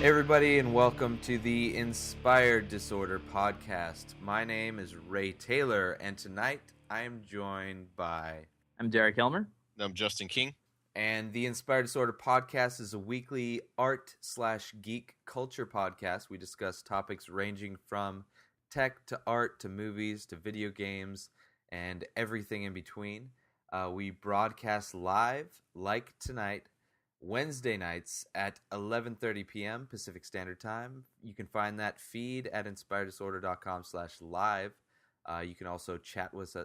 everybody, and welcome to the Inspired Disorder podcast. My name is Ray Taylor, and tonight I am joined by... I'm Derek Helmer. I'm Justin King. And the Inspired Disorder podcast is a weekly art/geek culture podcast. We discuss topics ranging from tech to art to movies to video games and everything in between. We broadcast live, like tonight, Wednesday nights at 11:30 p.m. Pacific Standard Time. You can find that feed at inspireddisorder.com/live. You can also chat with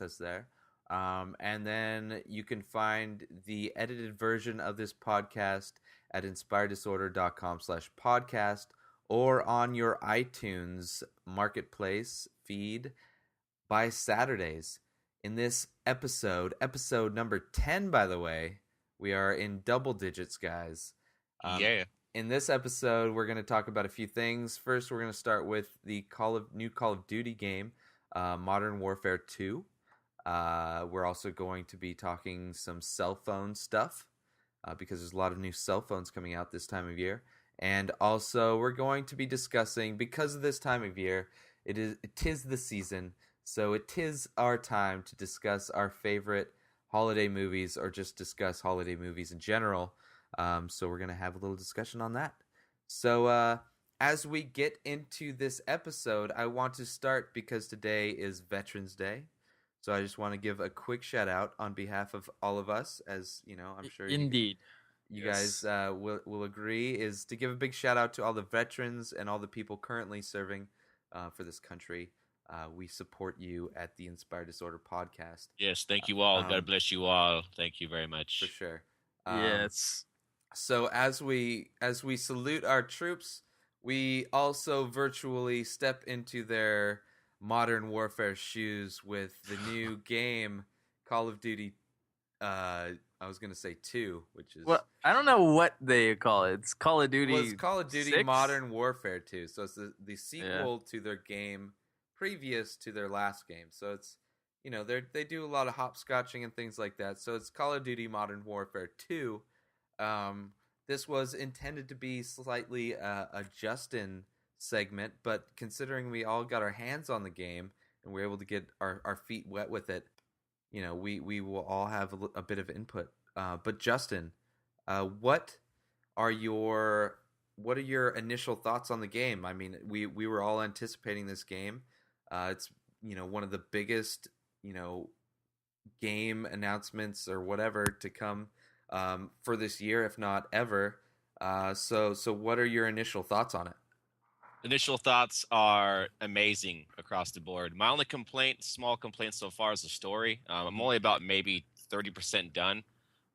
us there. And then you can find the edited version of this podcast at inspireddisorder.com/podcast or on your iTunes marketplace feed by Saturdays. In this episode number 10, by the way, we are in double digits, guys. In this episode, we're going to talk about a few things. First, we're going to start with the new Call of Duty game, Modern Warfare 2. We're also going to be talking some cell phone stuff because there's a lot of new cell phones coming out this time of year. And also, we're going to be discussing, because of this time of year, it is the season, so it is our time to discuss our favorite holiday movies, or just discuss holiday movies in general. So we're going to have a little discussion on that. So as we get into this episode, I want to start because today is Veterans Day. So I just want to give a quick shout out on behalf of all of us, as you know, I'm sure Indeed. You guys will agree, is to give a big shout out to all the veterans and all the people currently serving for this country. We support you at the Inspired Disorder podcast. Yes, thank you all. God bless you all. Thank you very much. For sure. Yes. So as we salute our troops, we also virtually step into their Modern Warfare shoes with the new game, Call of Duty. I was going to say 2, which is... Well, I don't know what they call it. It's Call of Duty. Well, it's Call of Duty 6? Modern Warfare 2. So it's the sequel to their game previous to their last game. So it's, you know, they do a lot of hopscotching and things like that. So it's Call of Duty Modern Warfare 2. This was intended to be slightly a Justin segment, but considering we all got our hands on the game and we're able to get our feet wet with it, you know, we will all have a bit of input. But Justin, what are your initial thoughts on the game? I mean, we were all anticipating this game. It's, you know, one of the biggest, you know, game announcements or whatever to come for this year, if not ever. So what are your initial thoughts on it? Initial thoughts are amazing across the board. My only small complaint so far is the story. I'm only about maybe 30% done,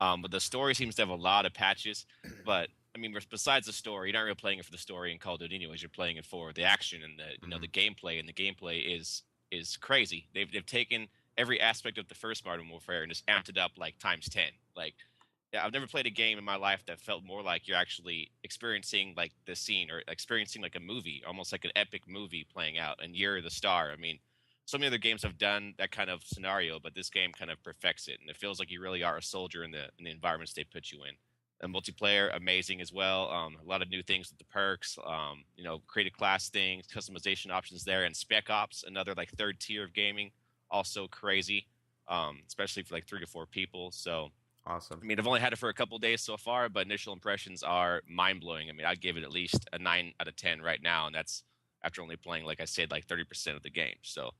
but the story seems to have a lot of patches. But I mean, besides the story, you're not really playing it for the story in Call of Duty anyways. You're playing it for the action and the the gameplay, and the gameplay is crazy. They've taken every aspect of the first Modern Warfare and just amped it up like times 10. Like, yeah, I've never played a game in my life that felt more like you're actually experiencing like the scene, or experiencing like a movie, almost like an epic movie playing out, and you're the star. I mean, so many other games have done that kind of scenario, but this game kind of perfects it, and it feels like you really are a soldier in the environments they put you in. The multiplayer, amazing as well. A lot of new things with the perks, you know, creative class things, customization options there, and Spec Ops, another like third tier of gaming, also crazy, especially for like 3 to 4 people. So awesome. I mean, I've only had it for a couple of days so far, but initial impressions are mind blowing. I mean, I'd give it at least a 9 out of 10 right now, and that's after only playing, like I said, like 30% of the game. So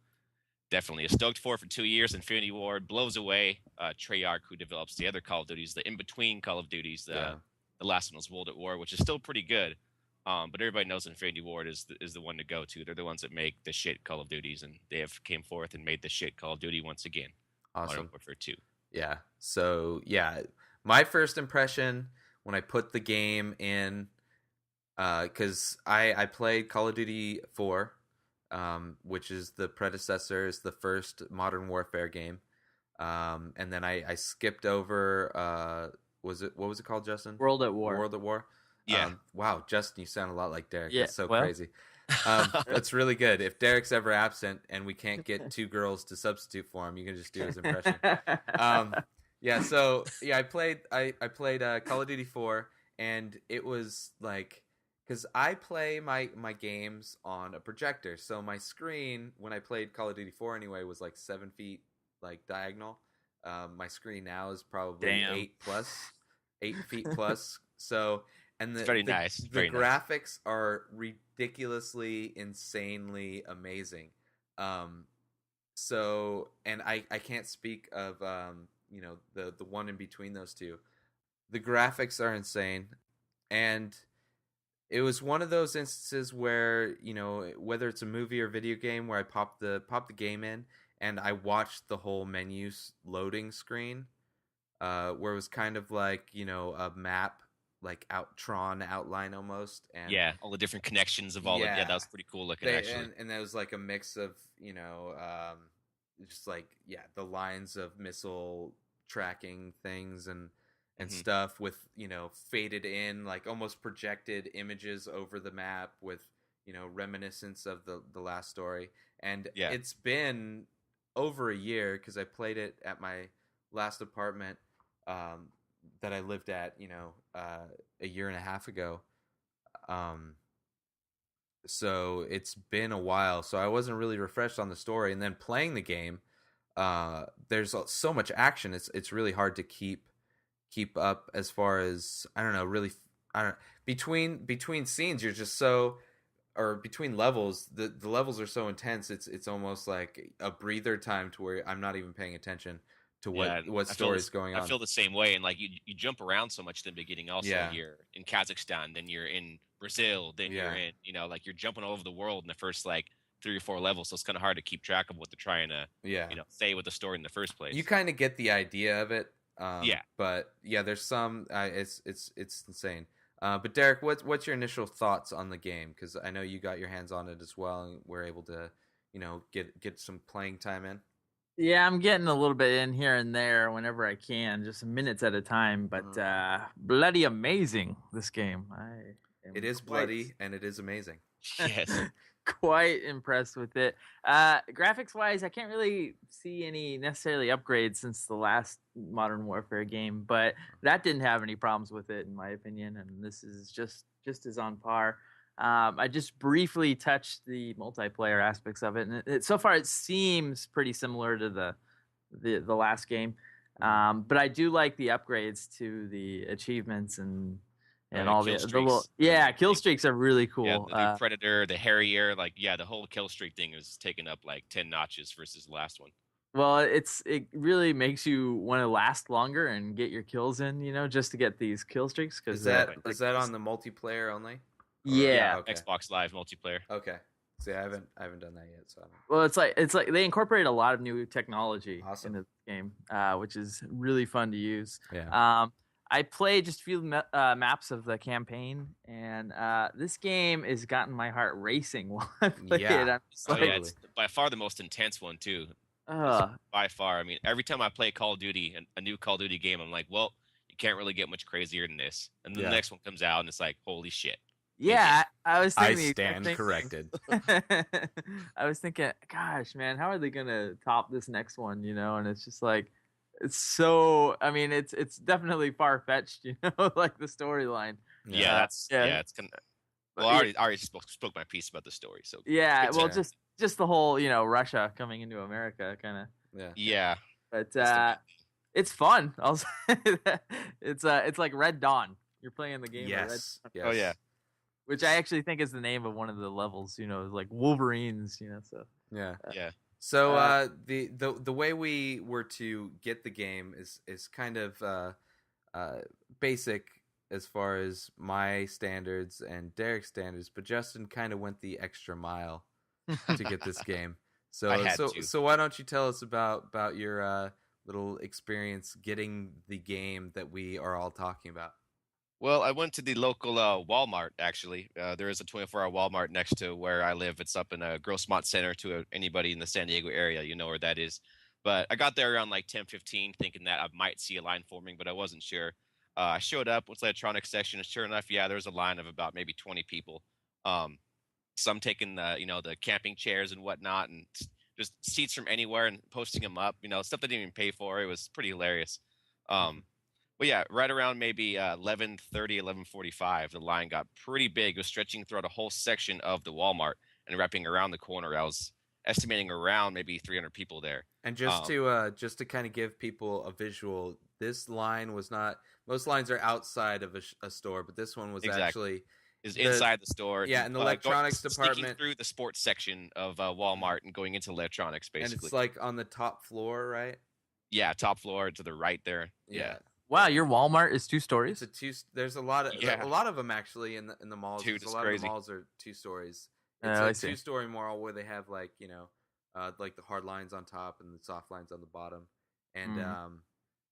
definitely a stoked for 2 years. Infinity Ward blows away Treyarch, who develops the other Call of Duties, the in-between Call of Duties. The last one was World at War, which is still pretty good. But everybody knows Infinity Ward is the one to go to. They're the ones that make the shit Call of Duties, and they have came forth and made the shit Call of Duty once again. Awesome. Modern Warfare 2. Yeah. So, yeah, my first impression when I put the game in, because I played Call of Duty 4, which is the predecessor, is the first Modern Warfare game. And then I skipped over, what was it called, Justin? World at War. World at War? Yeah. Wow, Justin, you sound a lot like Derek. Yeah, That's so crazy. That's really good. If Derek's ever absent and we can't get 2 girls to substitute for him, you can just do his impression. I played Call of Duty 4, and it was like because I play my games on a projector. So my screen, when I played Call of Duty 4 anyway, was like 7 feet like diagonal. My screen now is probably Damn. 8 feet plus. So and It's very nice. The Very nice. graphics are ridiculously, insanely amazing. So and I can't speak of the one in between those two. The graphics are insane, and it was one of those instances where whether it's a movie or video game where I pop the game in and I watched the whole menu loading screen, where it was kind of like a map, like Tron outline almost, and Yeah, all the different connections of all. Yeah, that was pretty cool looking actually. and that was like a mix of just like the lines of missile tracking things and stuff with faded in, like almost projected images over the map with reminiscence of the last story. And it's been over a year because I played it at my last apartment that I lived at a year and a half ago. So it's been a while, so I wasn't really refreshed on the story. And then playing the game, there's so much action, it's really hard to keep up as far as between scenes you're just or between levels, the levels are so intense, it's almost like a breather time to where I'm not even paying attention to what story's going on. I feel the same way, and like you jump around so much in the beginning. Also, you're in Kazakhstan, then you're in Brazil, then you're in like you're jumping all over the world in the first like 3 or 4 levels. So it's kind of hard to keep track of what they're trying to say with the story in the first place. You kind of get the idea of it. But there's some. It's insane. But Derek, what's your initial thoughts on the game? Because I know you got your hands on it as well, and we're able to, get some playing time in. Yeah, I'm getting a little bit in here and there whenever I can, just minutes at a time. But bloody amazing, this game. It is bloody and it is amazing. Yes. Quite impressed with it. Graphics wise, I can't really see any necessarily upgrades since the last Modern Warfare game, but that didn't have any problems with it in my opinion, and this is just as on par. I just briefly touched the multiplayer aspects of it, and so far it seems pretty similar to the last game. But I do like the upgrades to the achievements and all the little kill streaks are really cool. Yeah, the new Predator, the Harrier, like the whole kill streak thing is taken up like 10 notches versus the last one. Well, it really makes you want to last longer and get your kills in, just to get these kill streaks. Is that on the multiplayer only? Yeah, okay. Xbox Live multiplayer. Okay. See, I haven't done that yet. So well, it's like they incorporate a lot of new technology into the game, which is really fun to use. Yeah. I played just a few maps of the campaign, and this game has gotten my heart racing while I play it. I'm just it's by far the most intense one too. By far. I mean, every time I play Call of Duty, a new Call of Duty game, I'm like, well, you can't really get much crazier than this. And then the next one comes out, and it's like, holy shit. Yeah, I was thinking. I stand corrected. I was thinking, gosh, man, how are they gonna top this next one? And it's just like, it's so. I mean, it's definitely far fetched, like the storyline. Yeah, it's kind of. Well, I already spoke my piece about the story, so yeah. Well, just the whole, Russia coming into America, kind of. Yeah. But it's fun. I'll say that. It's like Red Dawn. You're playing the game. Yes. Oh yeah. Which I actually think is the name of one of the levels, like Wolverines, so. Yeah. Yeah. So the way we were to get the game is kind of basic as far as my standards and Derek's standards, but Justin kind of went the extra mile to get this game. So why don't you tell us about your little experience getting the game that we are all talking about? Well, I went to the local Walmart, actually. There is a 24-hour Walmart next to where I live. It's up in a Grossmont Center to anybody in the San Diego area. You know where that is. But I got there around like 10:15 thinking that I might see a line forming, but I wasn't sure. I showed up with the electronics section, and sure enough, there was a line of about maybe 20 people. Some taking the camping chairs and whatnot, and just seats from anywhere and posting them up. Stuff they didn't even pay for. It was pretty hilarious. Well, yeah, right around maybe 11:30, 11:45, the line got pretty big. It was stretching throughout a whole section of the Walmart and wrapping around the corner. I was estimating around maybe 300 people there. And Um, just to kind of give people a visual, this line was not. Most lines are outside of a store, but this one was exactly. actually Is the inside the store, yeah, in the going electronics sneaking department, through the sports section of Walmart and going into electronics, and basically. it's like on the top floor, right? Yeah, top floor to the right there. Yeah, Yeah. Wow, your Walmart is 2 It's stories. a two. There's yeah, a lot of them actually in the malls. dude, Because a it's lot of the crazy. malls are 2 stories. Oh, It's I a see. 2-story mall where they have like like the hard lines on top and the soft lines on the bottom, and Mm.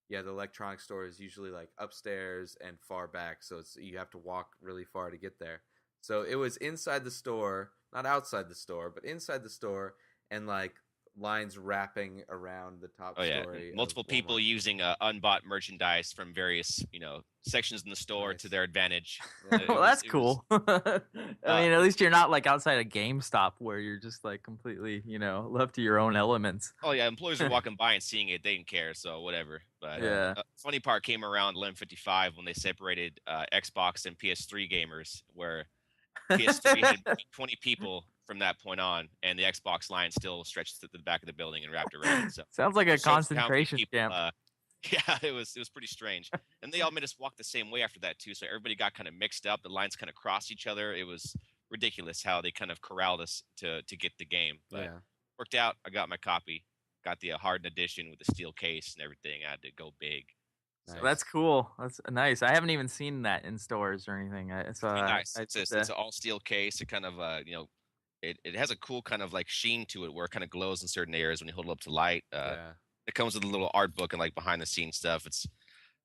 yeah, the electronics store is usually like upstairs and far back, so you have to walk really far to get there. So it was inside the store, not outside the store, but inside the store, and like lines wrapping around the top Oh yeah, story of multiple people Walmart. using unbought merchandise from various sections in the store to Nice. their advantage. Yeah. Well, that's It was cool. I uh, mean, at least you're not like outside a GameStop where you're just like completely, left to your own elements. oh yeah, employees were walking by and seeing it. They didn't care, so whatever. But Yeah. Yeah. funny part came around 11:55 when they separated Xbox and PS3 gamers, where PS3 had 20 people from that point on, and the Xbox line still stretched to the back of the building and wrapped around. So Sounds like a it shows how many concentration people. camp. Yeah, it was pretty strange, and they all made us walk the same way after that too. So everybody got kind of mixed up. The lines kind of crossed each other. It was ridiculous how they kind of corralled us to get the game, but Yeah. worked out. I got my copy, got the hardened edition with the steel case and everything. I had to go big. So Nice. That's cool. That's nice. I haven't even seen that in stores or anything. So pretty nice. I It's an all steel case. It kind of it has a cool kind of like sheen to it where it kind of glows in certain areas when you hold it up to light. Yeah. It comes with a little art book and like behind the scenes stuff. It's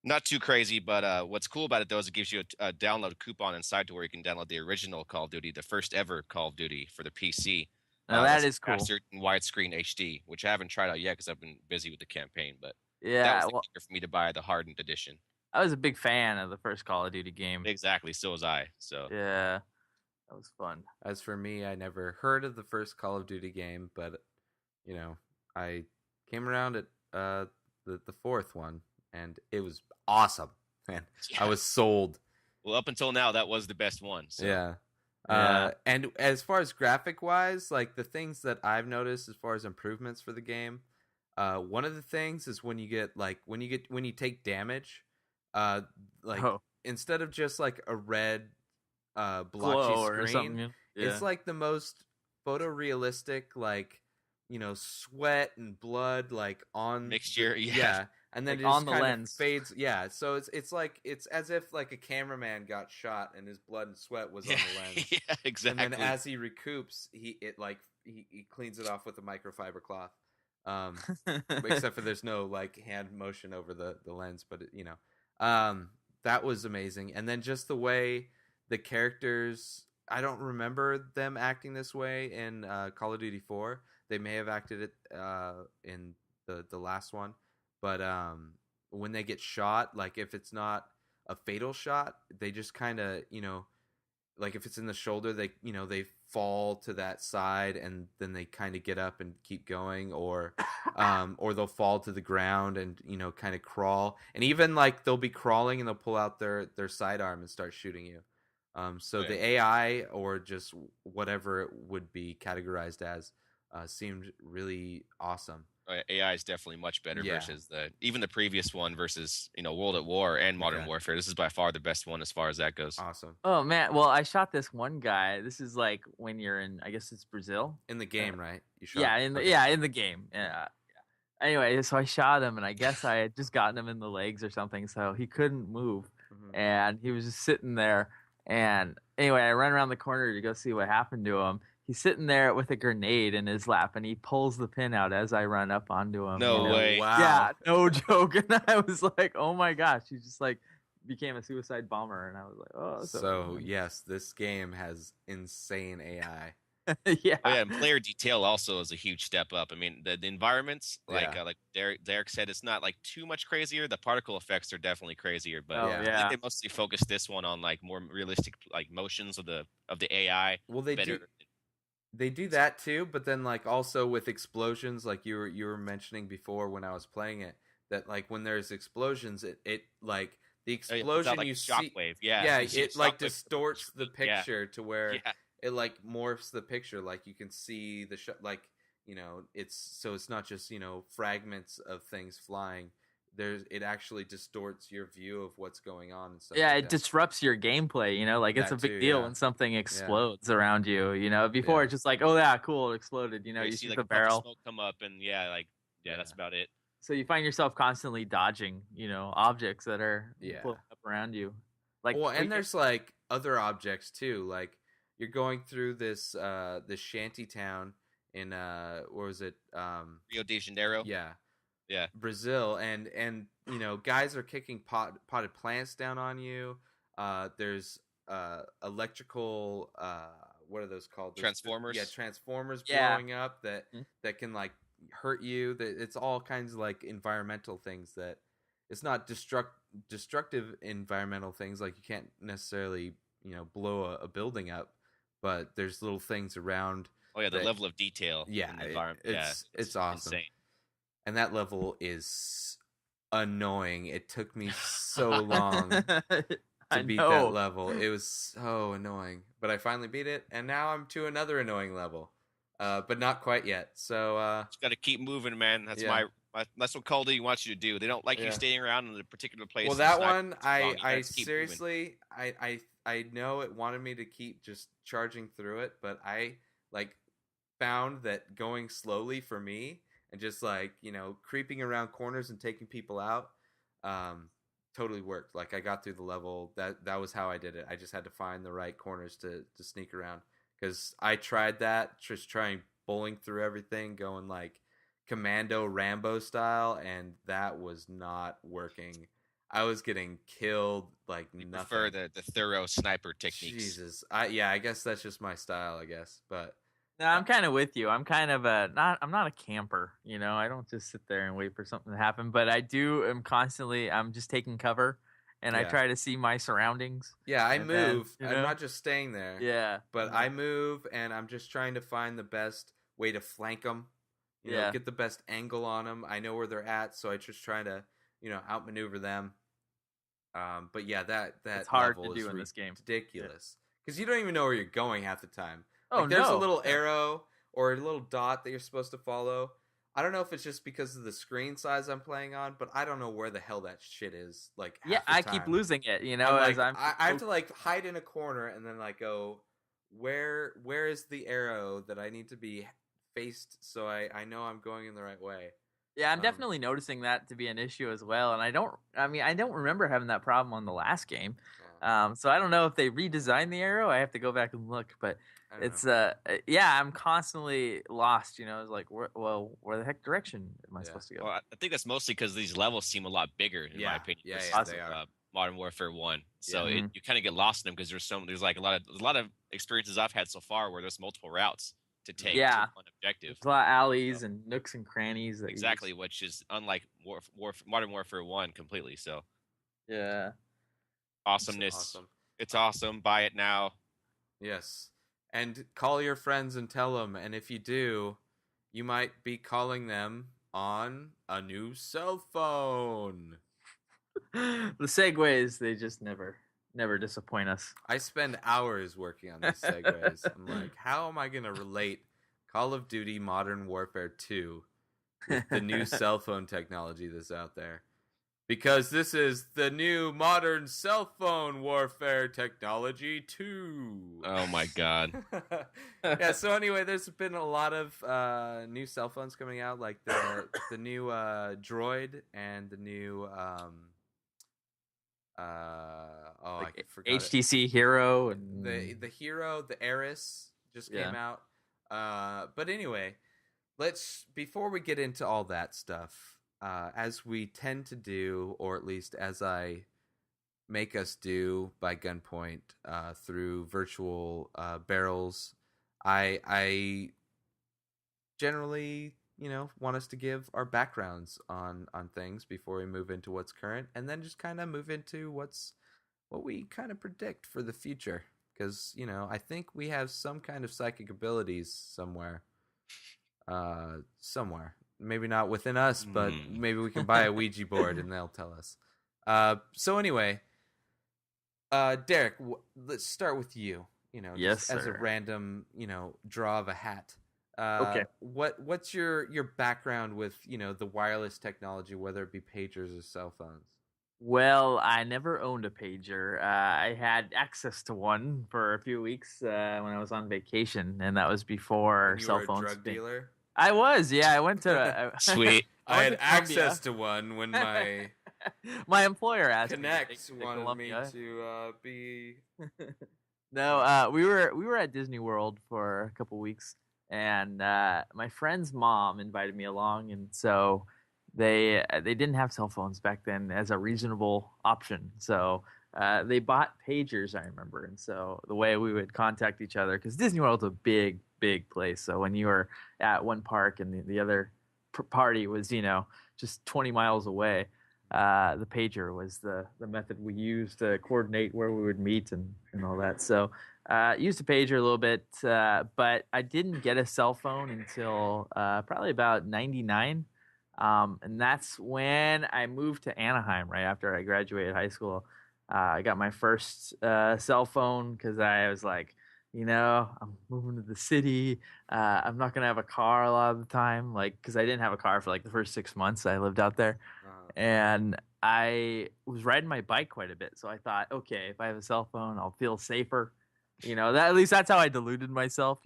not too crazy, but what's cool about it though is it gives you a download coupon inside to where you can download the original Call of Duty, the first ever Call of Duty for the PC. Now that That's is cool. mastered in widescreen HD, which I haven't tried out yet because I've been busy with the campaign. But that Yeah, was the well, kicker for me to buy the hardened edition. I was a big fan of the first Call of Duty game. Exactly, so was I. So Yeah, that was fun. As for me, I never heard of the first Call of Duty game, but I came around at the fourth one, and it was awesome. Man, I yeah. was sold. Well, up until now, that was the best one. So. Yeah. Yeah. And as far as graphic wise, like the things that I've noticed as far as improvements for the game, one of the things is when you take damage, uh, like Oh, instead of just like a red, blotchy glow or screen, something. Yeah. it's like the most photorealistic, like sweat and blood, like on Mixture, yeah. yeah, and then Like it just on the kind lens. of fades. Yeah, so it's as if like a cameraman got shot and his blood and sweat was on the lens. Yeah, exactly. And then as he recoups, he cleans it off with a microfiber cloth. Except for there's no like hand motion over the lens, but that was amazing. And then just the way the characters, I don't remember them acting this way in Call of Duty 4. They may have acted it in the last one, but when they get shot, like if it's not a fatal shot, they just kind of like if it's in the shoulder, they fall to that side and then they kind of get up and keep going, or they'll fall to the ground and kind of crawl, and even like they'll be crawling and they'll pull out their sidearm and start shooting you. So the AI or just whatever it would be categorized as seemed really awesome. AI is definitely much better Yeah. versus even the previous one versus World at War and Modern Okay. Warfare. This is by far the best one as far as that goes. Awesome. Oh man, well I shot this one guy. This is like when you're in, I guess it's Brazil. In the game, right? You shot. Yeah, in the Okay. in the game. Yeah. Anyway, so I shot him, and I guess I had just gotten him in the legs or something, so he couldn't move, Mhm. and he was just sitting there. And anyway, I ran around the corner to go see what happened to him. He's sitting there with a grenade in his lap, and he pulls the pin out as I run up onto him. No way. Wow. Yeah, no joke. And I was like, oh my gosh, he just like became a suicide bomber, and I was like, oh. So yes, this game has insane AI. yeah. Oh, yeah, and player detail also is a huge step up. I mean, the environments, like Yeah. like Derek said, it's not like too much crazier. The particle effects are definitely crazier, but Oh, Yeah. I yeah. think they mostly focused this one on like more realistic like motions of the AI. Well, they better. do. They do that too, but then like also with explosions, like you were mentioning before when I was playing it, that like when there's explosions, it like the Oh, yeah, it's explosion like you a see, shockwave. Yeah, yeah, you see a it like shockwave distorts the Yeah, picture to where yeah. it like morphs the picture, like you can see the like it's not just fragments of things flying. It actually distorts your view of what's going on and stuff Yeah, like it that. disrupts your gameplay, like it's a That too, big deal yeah, when something yeah, explodes around you, before yeah. it's just like, oh yeah, cool, it exploded, Or you you see shoot like the a puff of barrel. smoke come up, and yeah, Yeah. that's about it. So you find yourself constantly dodging, objects that are Yeah. blowing up around you. Like Well, we and there's like other objects too. Like you're going through this shanty town in what was it? Rio de Janeiro. Yeah, Yeah, Brazil, and guys are kicking potted plants down on you. There's electrical what are those called? Yeah, Transformers. transformers Yeah. blowing up Mhm. that can like hurt you. That it's all kinds of like environmental things that it's not destructive environmental things, like you can't necessarily blow a building up, but there's little things around Oh yeah, the that. level of detail Yeah, in the environment. it's awesome. insane. And that level is annoying. It took me so long I to beat know. that level. It was so annoying, but I finally beat it, and now I'm to another annoying level, but not quite yet. So Just got to keep moving, man. That's yeah. that's what Call of Duty wants you to do. They don't like you Yeah. staying around in a particular place. Well, and that it's not one, too long. You I gotta keep moving. seriously, I know it wanted me to keep just charging through it, but I like found that going slowly for me and just like creeping around corners and taking people out, totally worked. Like I got through the level. That was how I did it. I just had to find the right corners to sneak around, because I tried that, just trying bowling through everything, going like Commando Rambo style, and that was not working. I was getting killed like You nothing. prefer the thorough sniper techniques. Jesus, I guess that's just my style, I guess. But No, I'm kind of with you. I'm kind of I'm not a camper, I don't just sit there and wait for something to happen, but I'm just taking cover, and I Yeah. try to see my surroundings. yeah, I And then, move. I'm not just staying there. Yeah. But I move, and I'm just trying to find the best way to flank them. Yeah. Get the best angle on them. I know where they're at, so I just try to outmaneuver them. But yeah, that It's hard level to do is in this game. ridiculous, because you don't even know where you're going half the time. Oh, Like there's a no. little arrow or a little dot that you're supposed to follow. I don't know if it's just because of the screen size I'm playing on, but I don't know where the hell that shit is. Like half Yeah, the I time. keep losing it, I'm as like, I have to like hide in a corner and then like go, where is the arrow that I need to be faced, so I know I'm going in the right way. Yeah, I'm definitely noticing that to be an issue as well, and I don't remember having that problem on the last game. Yeah. So I don't know if they redesigned the arrow. I have to go back and look, but I don't it's know. yeah, I'm constantly lost. It's like, where the heck direction am I Yeah. supposed to go? Well, I think that's mostly because these levels seem a lot bigger, in my opinion. Yeah, versus, yeah, they are. Modern Warfare 1. So Yeah. you kind of get lost in them because there's like a lot of experiences I've had so far where there's multiple routes to take Yeah. to one objective. There's a lot of alleys and nooks and crannies. That Exactly, which is unlike Modern Warfare 1 completely. So Yeah. awesomeness. Awesome. It's awesome. Buy it now. Yes. And call your friends and tell them. And if you do, you might be calling them on a new cell phone. The segues, they just never disappoint us. I spend hours working on these segues. I'm like, how am I going to relate Call of Duty Modern Warfare 2 with the new cell phone technology that's out there? Because this is the new modern cell phone warfare technology 2. Oh my god. Yeah, so anyway, there's been a lot of new cell phones coming out, like the new Droid and the new I forgot HTC Hero and the Hero, the Aris just came out. But anyway, before we get into all that stuff, as we tend to do, or at least as I make us do by gunpoint through virtual barrels, I generally want us to give our backgrounds on things before we move into what's current, and then just kind of move into what we kind of predict for the future, because I think we have some kind of psychic abilities somewhere. maybe not within us, but maybe we can buy a Ouija board and they'll tell us. So anyway, Derek, let's start with you. Yes, just as a sir. random, draw of a hat. Okay. What's your background with the wireless technology, whether it be pagers or cell phones? Well, I never owned a pager. I had access to one for a few weeks when I was on vacation, and that was before When you cell were a phones. drug dealer? I was, yeah. I went to Sweet. I went had to Columbia. access to one when my My employer asked Connect me to take wanted Columbia. me to be. No, we were at Disney World for a couple weeks, and my friend's mom invited me along, and so they didn't have cell phones back then as a reasonable option. So they bought pagers, I remember, and so the way we would contact each other, because Disney World's a big place. So when you were at one park and the other party was just 20 miles away, the pager was the method we used to coordinate where we would meet and all that. So used a pager a little bit, but I didn't get a cell phone until probably about 99. And that's when I moved to Anaheim right after I graduated high school. I got my first cell phone because I was like, I'm moving to the city. I'm not going to have a car a lot of the time, because I didn't have a car for like the first 6 months I lived out there. And I was riding my bike quite a bit. So I thought, okay, if I have a cell phone, I'll feel safer. At least that's how I deluded myself,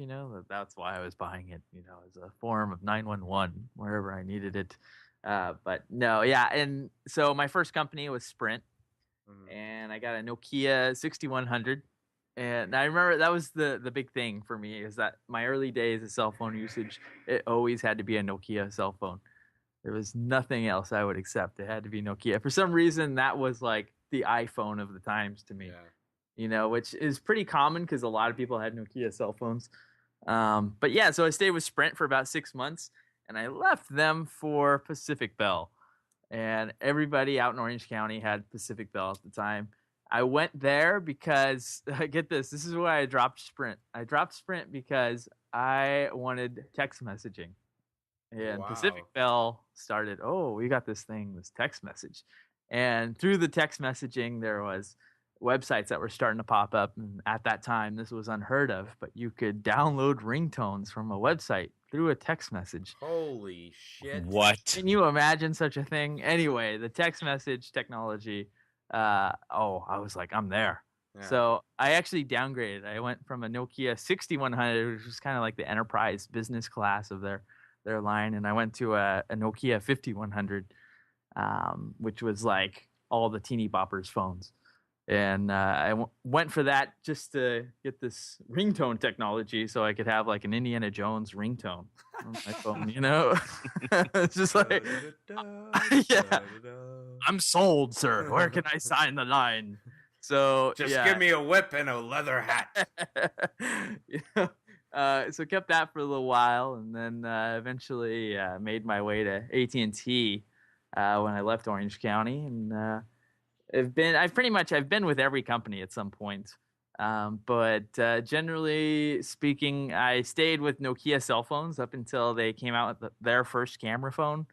that's why I was buying it, as a form of 911 wherever I needed it. But no, yeah. And so my first company was Sprint, and I got a Nokia 6100. And I remember that was the big thing for me, is that my early days of cell phone usage, it always had to be a Nokia cell phone. There was nothing else I would accept. It had to be Nokia. For some reason, that was like the iPhone of the times to me. Which is pretty common because a lot of people had Nokia cell phones. But yeah, so I stayed with Sprint for about 6 months, and I left them for Pacific Bell. And everybody out in Orange County had Pacific Bell at the time. I went there because, get this is why I dropped Sprint. I dropped Sprint because I wanted text messaging. And Wow. Pacific Bell started, we got this text message. And through the text messaging, there was websites that were starting to pop up. And at that time, this was unheard of, but you could download ringtones from a website through a text message. Holy shit. What? Can you imagine such a thing? Anyway, the text message technology, I was like, I'm there. Yeah. So I actually downgraded. I went from a Nokia 6100, which was kind of like the enterprise business class of their line, and I went to a Nokia 5100, which was like all the teeny boppers phones. And I went for that just to get this ringtone technology so I could have like an Indiana Jones ringtone on my phone, It's just like, yeah, I'm sold, sir. Where can I sign the line? So just give me a whip and a leather hat. So kept that for a little while, and then eventually made my way to AT&T when I left Orange County, and I've been with every company at some point, but generally speaking, I stayed with Nokia cell phones up until they came out with their first camera phone,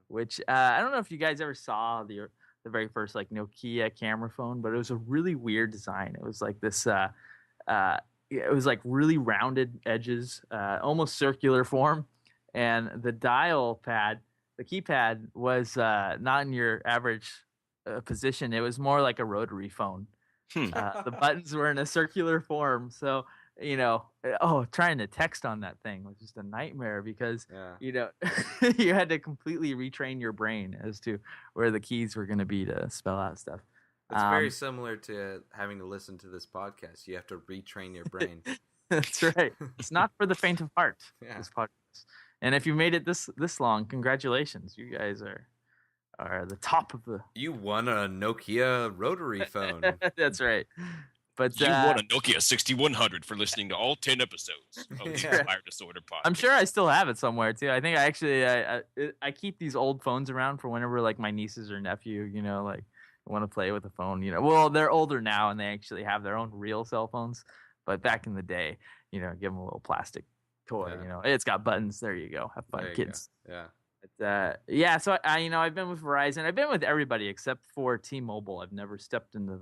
which I don't know if you guys ever saw the very first like Nokia camera phone, but it was a really weird design. It was like this. It was like really rounded edges, almost circular form, and the dial pad, the keypad, was not in your average position. It was more like a rotary phone. The buttons were in a circular form, so trying to text on that thing was just a nightmare because you had to completely retrain your brain as to where the keys were going to be to spell out stuff. It's very similar to having to listen to this podcast. You have to retrain your brain. That's right. It's not for the faint of heart. Yeah. This podcast. And if you made it this long, congratulations. You guys are the top of the. You won a Nokia rotary phone. That's right. But you won a Nokia 6100 for listening to all 10 episodes of the Inspired Disorder podcast. I'm sure I still have it somewhere too. I think I actually I keep these old phones around for whenever like my nieces or nephew, like want to play with the phone. Well, they're older now and they actually have their own real cell phones. But back in the day, give them a little plastic toy. Yeah. It's got buttons. There you go. Have fun, kids. Go. Yeah. But, yeah, so I've been with Verizon. I've been with everybody except for T-Mobile. I've never stepped into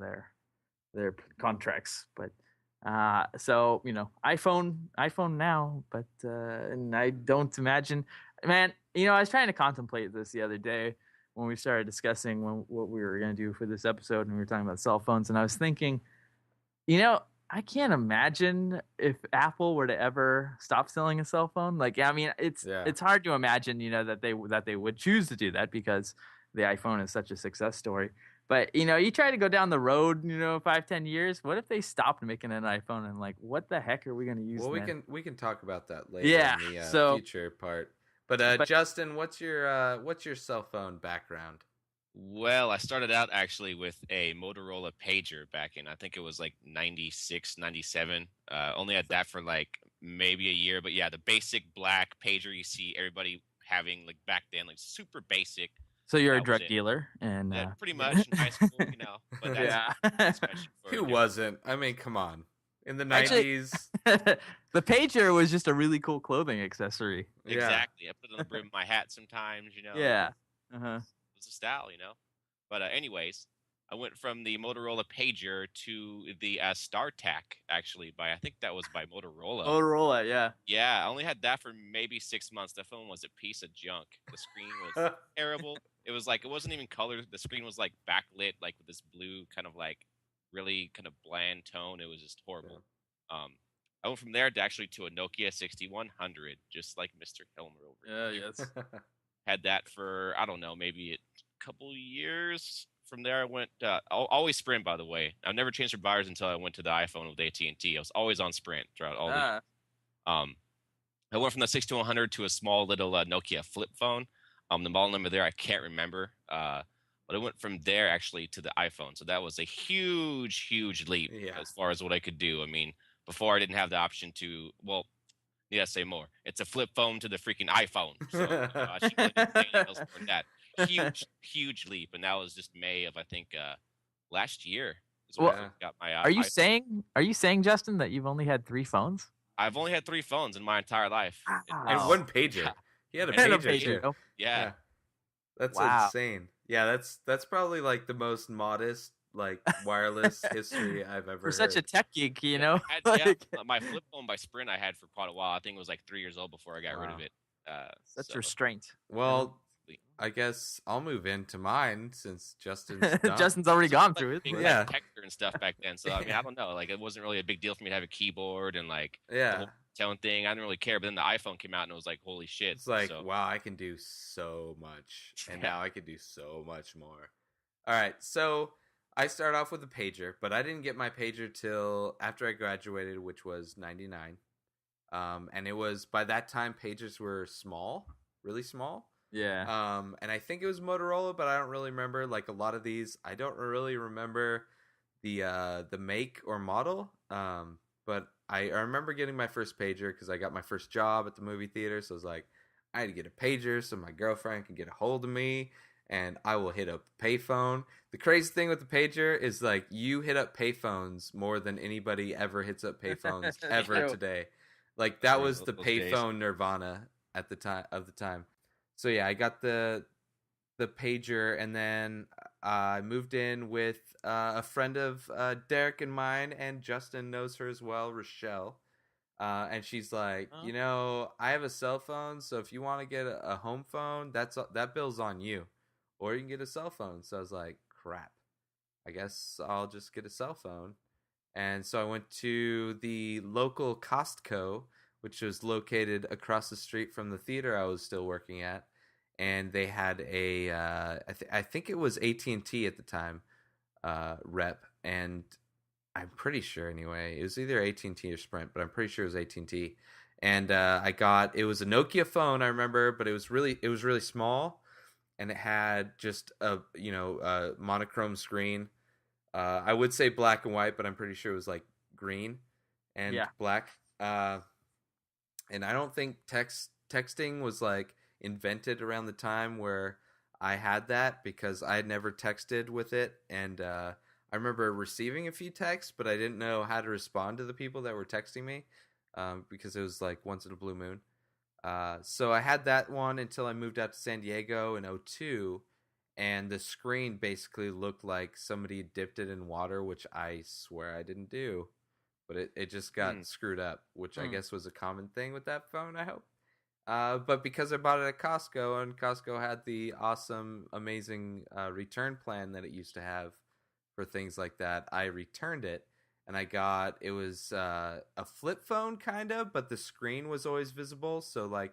their contracts, but so iPhone now, but and I don't imagine, man. I was trying to contemplate this the other day when we started discussing what we were going to do for this episode, and we were talking about cell phones, and I was thinking, I can't imagine if Apple were to ever stop selling a cell phone. Like, I mean, it's hard to imagine, that they would choose to do that because the iPhone is such a success story. But you try to go down the road, 5-10 years. What if they stopped making an iPhone and like, what the heck are we going to use? Well, then? we can talk about that later Yeah. in the So future part. But but Justin, what's your cell phone background? Well, I started out actually with a Motorola pager back in, I think it was like 96, 97. Only had that for like maybe a year, but yeah, the basic black pager you see everybody having like back then, like super basic. so you're a That was drug it. dealer, and Yeah, pretty much in high school, but that's yeah. discussion for a Who different- wasn't? I mean, come on. In the Actually- 90s. The pager was just a really cool clothing accessory. Yeah. Exactly. I put it on the brim of my hat sometimes, Yeah. Uh-huh. It was a style, But anyways, I went from the Motorola pager to the StarTAC, actually, I think that was by Motorola. Motorola, yeah. Yeah, I only had that for maybe 6 months. That phone was a piece of junk. The screen was terrible. It was like, it wasn't even colored. The screen was like backlit, like with this blue kind of like really kind of bland tone. It was just horrible. I went from there to actually to a Nokia 6100, just like Mr. Helmer over here. Yes. Had that for, I don't know, maybe a couple years. From there, I went always Sprint. By the way, I've never changed providers until I went to the iPhone with AT&T. I was always on Sprint throughout all the. I went from the 6100 to a small little Nokia flip phone. The model number there I can't remember. But I went from there actually to the iPhone. So that was a huge leap as far as what I could do. I mean, before I didn't have the option to. Well, need I say more? It's a flip phone to the freaking iPhone. So I should really say anything else more than that. Huge leap, and that was just May of I think last year. Is when I got my. Are you saying, Justin, that you've only had 3 phones? I've only had 3 phones in my entire life. And one pager. He had a And pager too. Yeah. That's insane. Yeah, that's probably like the most modest like wireless history I've ever For such a tech geek, My flip phone by Sprint I had for quite a while. I think it was like 3 years old before I got rid of it. Such restraint. Well, I guess I'll move into mine since Justin's done. Justin's already gone through it. Yeah, texture and stuff back then. So I mean, I don't know. Like, it wasn't really a big deal for me to have a keyboard and like the whole tone thing. I didn't really care. But then the iPhone came out and it was like, holy shit! It's like, wow, I can do so much, and now I can do so much more. All right, so I start off with a pager, but I didn't get my pager till after I graduated, which was '99. And it was by that time pagers were small, really small. Yeah. And I think it was Motorola, but I don't really remember. Like a lot of these, I don't really remember the make or model. But I remember getting my first pager because I got my first job at the movie theater. So I was like, I had to get a pager so my girlfriend can get a hold of me, and I will hit up the payphone. The crazy thing with the pager is like you hit up payphones more than anybody ever hits up payphones ever today. Like that was the payphone nirvana at the time. So yeah, I got the pager, and then I moved in with a friend of Derek and mine, and Justin knows her as well, Rochelle. And she's like, I have a cell phone, so if you want to get a home phone, that bill's on you, or you can get a cell phone. So I was like, crap, I guess I'll just get a cell phone. And so I went to the local Costco, which was located across the street from the theater I was still working at. And they had I think it was AT&T at the time, rep. And I'm pretty sure anyway, it was either AT&T or Sprint, but I'm pretty sure it was AT&T. And it was a Nokia phone, I remember, but it was really small. And it had just a monochrome screen. I would say black and white, but I'm pretty sure it was like green and black. And I don't think texting was like invented around the time where I had that, because I had never texted with it. And I remember receiving a few texts, but I didn't know how to respond to the people that were texting me, because it was like once in a blue moon. So I had that one until I moved out to San Diego in '02, and the screen basically looked like somebody dipped it in water, which I swear I didn't do. But it just got screwed up, which I guess was a common thing with that phone, I hope. But because I bought it at Costco, and Costco had the awesome, amazing return plan that it used to have for things like that, I returned it, and it was a flip phone kind of, but the screen was always visible. So like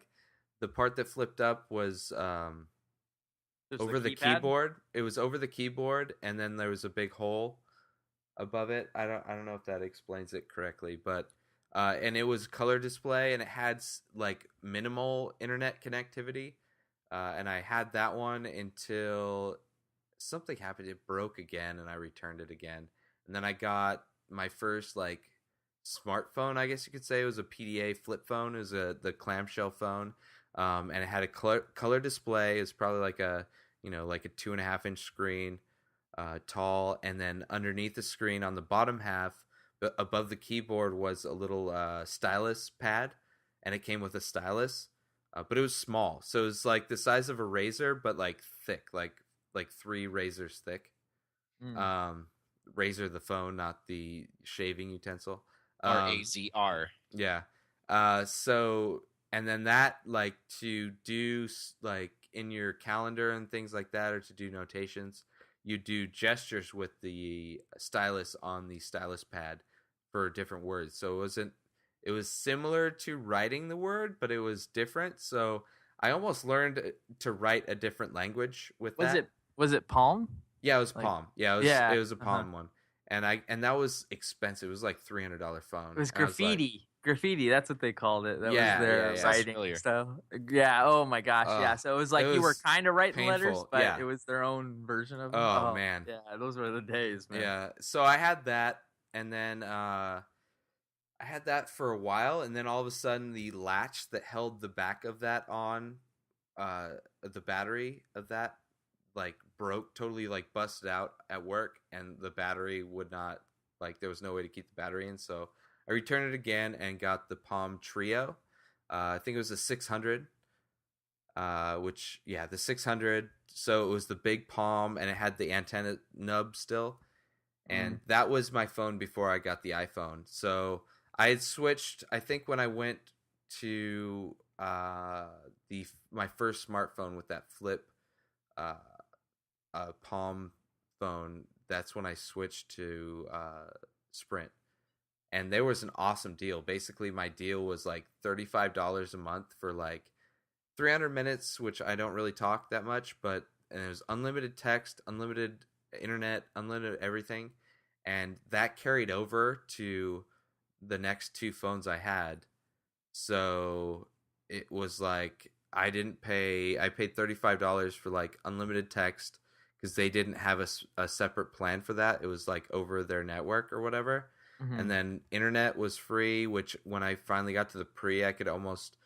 the part that flipped up was over the keyboard. It was over the keyboard, and then there was a big hole above it. I don't know if that explains it correctly, but and it was color display, and it had like minimal internet connectivity. And I had that one until something happened. It broke again, and I returned it again. And then I got my first like smartphone, I guess you could say. It was a PDA flip phone. It was the clamshell phone, and it had a color display. It's probably like a like a 2.5-inch screen, tall, and then underneath the screen on the bottom half, above the keyboard, was a little stylus pad, and it came with a stylus, but it was small, so it was like the size of a razor, but like thick, like 3 razors thick. Razor the phone, not the shaving utensil. RAZR. Yeah. So, and then that, like, to do like in your calendar and things like that, or to do notations, you do gestures with the stylus on the stylus pad for different words. So it was similar to writing the word, but it was different. So I almost learned to write a different language with that. Was it Palm? Yeah, it was Palm. Yeah, it was a Palm one. And that was expensive. It was like $300 phone. It was graffiti. Graffiti, that's what they called it. That was their writing stuff. Yeah, oh my gosh, yeah. So it was like you were kind of writing letters, but it was their own version of it. Oh, man. Yeah, those were the days, man. Yeah, so I had that, and then I had that for a while, and then all of a sudden the latch that held the back of that on, the battery of that, like broke, totally like busted out at work, and the battery would not, like there was no way to keep the battery in, so I returned it again and got the Palm Trio. I think it was a 600, the 600. So it was the big Palm, and it had the antenna nub still, and that was my phone before I got the iPhone. So I had switched, I think, when I went to my first smartphone with that flip Palm phone. That's when I switched to Sprint, and there was an awesome deal. Basically, my deal was like $35 a month for like 300 minutes, which I don't really talk that much, and it was unlimited text, unlimited internet, unlimited everything, and that carried over to the next 2 phones I had. So it was like I paid $35 for like unlimited text, because they didn't have a separate plan for that. It was like over their network or whatever. And then internet was free, which when I finally got to the Pre, I could almost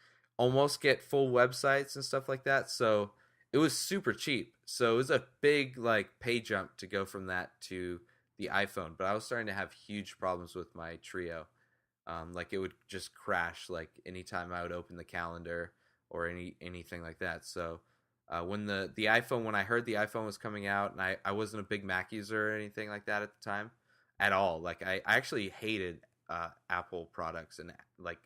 get full websites and stuff like that. So it was super cheap. So it was a big like pay jump to go from that to the iPhone. But I was starting to have huge problems with my Trio. Like it would just crash like anytime I would open the calendar or anything like that. So when the iPhone, when I heard the iPhone was coming out, and I wasn't a big Mac user or anything like that at the time at all. Like I actually hated Apple products and like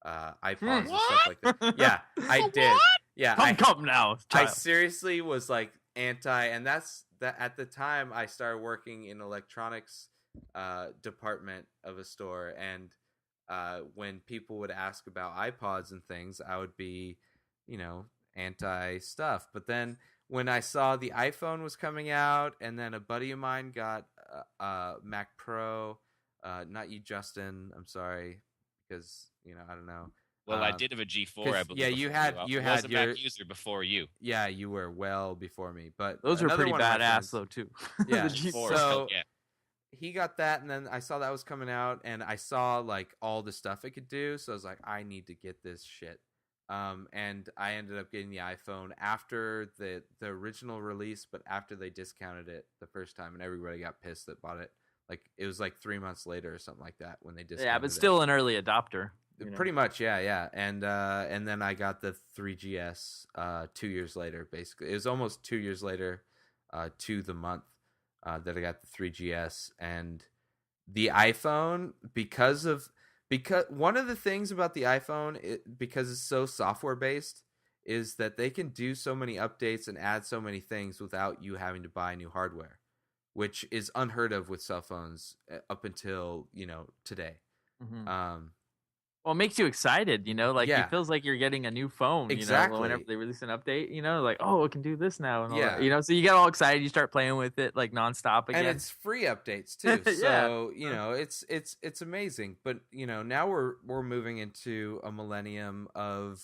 iPods and stuff like that. Yeah, I did. Yeah, come now, child. I seriously was like anti, and that's that. At the time, I started working in electronics department of a store, and when people would ask about iPods and things, I would be, anti stuff. But then when I saw the iPhone was coming out, and then a buddy of mine got Mac Pro, not you, Justin, I'm sorry, because I don't know. Well, I did have a G4, I believe. Yeah, you had I was your a Mac user before you. Yeah, you were well before me, but those were pretty badass though too. Yeah, the G4. So he got that, and then I saw that was coming out, and I saw like all the stuff it could do, so I was like, I need to get this shit. And I ended up getting the iPhone after the original release, but after they discounted it the first time, and everybody got pissed that bought it. Like it was like 3 months later or something like that when they discounted it. Yeah, but still an early adopter. Pretty much, yeah. And then I got the 3GS 2 years later. Basically, it was almost 2 years later, to the month that I got the 3GS and the iPhone because one of the things about the iPhone, because it's so software based, is that they can do so many updates and add so many things without you having to buy new hardware, which is unheard of with cell phones up until today. Mm-hmm. Well, it makes you excited, like it feels like you're getting a new phone, exactly. Whenever they release an update, like, oh, it can do this now and all that, so you get all excited, you start playing with it like nonstop again. And it's free updates too. So, it's amazing. But, now we're moving into a millennium of,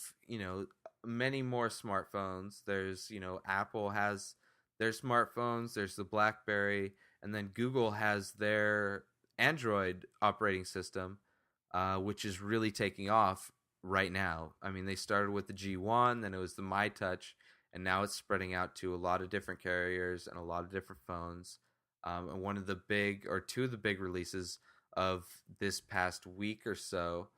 many more smartphones. There's, Apple has their smartphones, there's the BlackBerry, and then Google has their Android operating system. Which is really taking off right now. I mean, they started with the G1, then it was the MyTouch, and now it's spreading out to a lot of different carriers and a lot of different phones. And two of the big releases of this past week or so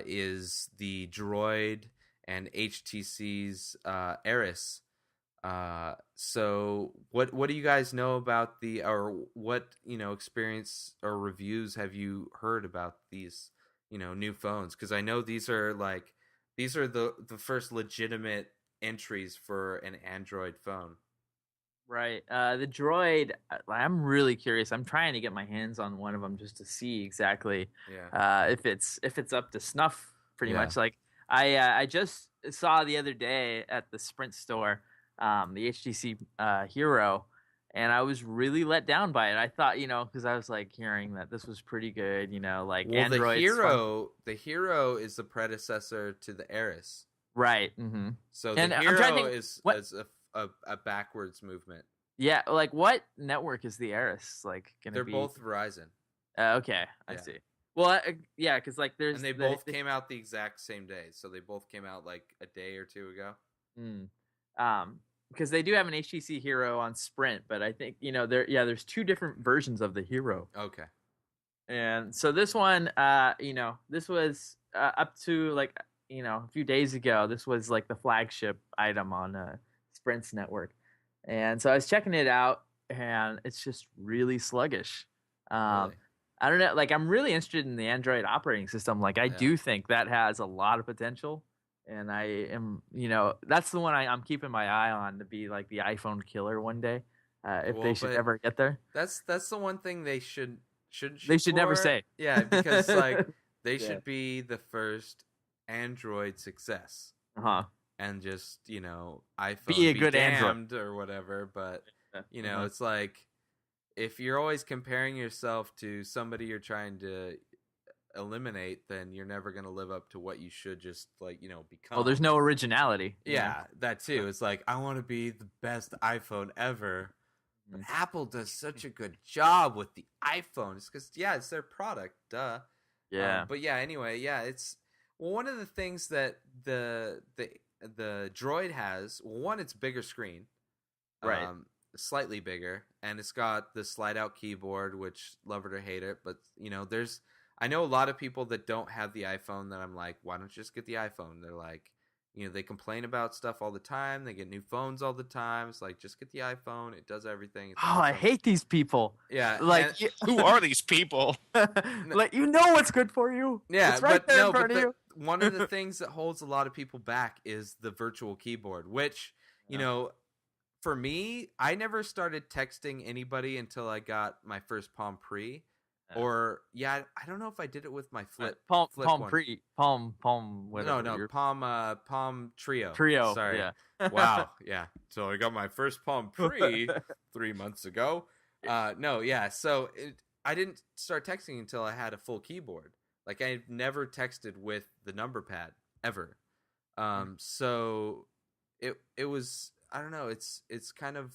is the Droid and HTC's Eris. So what do you guys know about what experience or reviews have you heard about these new phones? Because I know these are the first legitimate entries for an Android phone. Right. The Droid, I'm really curious. I'm trying to get my hands on one of them just to see exactly if it's up to snuff pretty much. Like I just saw the other day at the Sprint store the HTC Hero, and I was really let down by it. I thought, because I was like hearing that this was pretty good, like Android. The Hero is the predecessor to the Eris, right? Mm-hmm. So the Hero is a backwards movement. Yeah, like what network is the Eris like gonna They're be? both Verizon. Okay, I see. Well, yeah, because like there's and they both came out the exact same day, so they both came out like a day or two ago. Because they do have an HTC Hero on Sprint, but I think there's two different versions of the Hero. Okay. And so this one, this was up to like a few days ago. This was like the flagship item on Sprint's network, and so I was checking it out, and it's just really sluggish. Really? I don't know. Like I'm really interested in the Android operating system. Like I do think that has a lot of potential. And I am, that's the one I'm keeping my eye on to be like the iPhone killer one day, if they should ever get there. That's the one thing they should never say. Yeah, because like they should be the first Android success. And just iPhone be a good Android or whatever. But it's like if you're always comparing yourself to somebody you're trying to eliminate, then you're never going to live up to what you should just become. Well, there's no originality. Yeah, that too. It's like I want to be the best iPhone ever. But Apple does such a good job with the iPhone. It's because it's their product, duh. Yeah. But anyway, it's one of the things that the Droid has. One, it's bigger screen, right? Slightly bigger, and it's got the slide out keyboard, which love it or hate it. But I know a lot of people that don't have the iPhone that I'm like, why don't you just get the iPhone? They're like, they complain about stuff all the time. They get new phones all the time. It's like, just get the iPhone. It does everything. It's awesome. I hate these people. Yeah. Like, who are these people? Like, what's good for you. Yeah. It's right there in front of you. One of the things that holds a lot of people back is the virtual keyboard, which, for me, I never started texting anybody until I got my first Palm Pre. Or I don't know if I did it with my Palm whatever. Palm Trio. Sorry. Yeah. Wow. Yeah. So I got my first Palm Pre 3 months ago. So I didn't start texting until I had a full keyboard. Like I've never texted with the number pad ever. So it was, I don't know. It's kind of.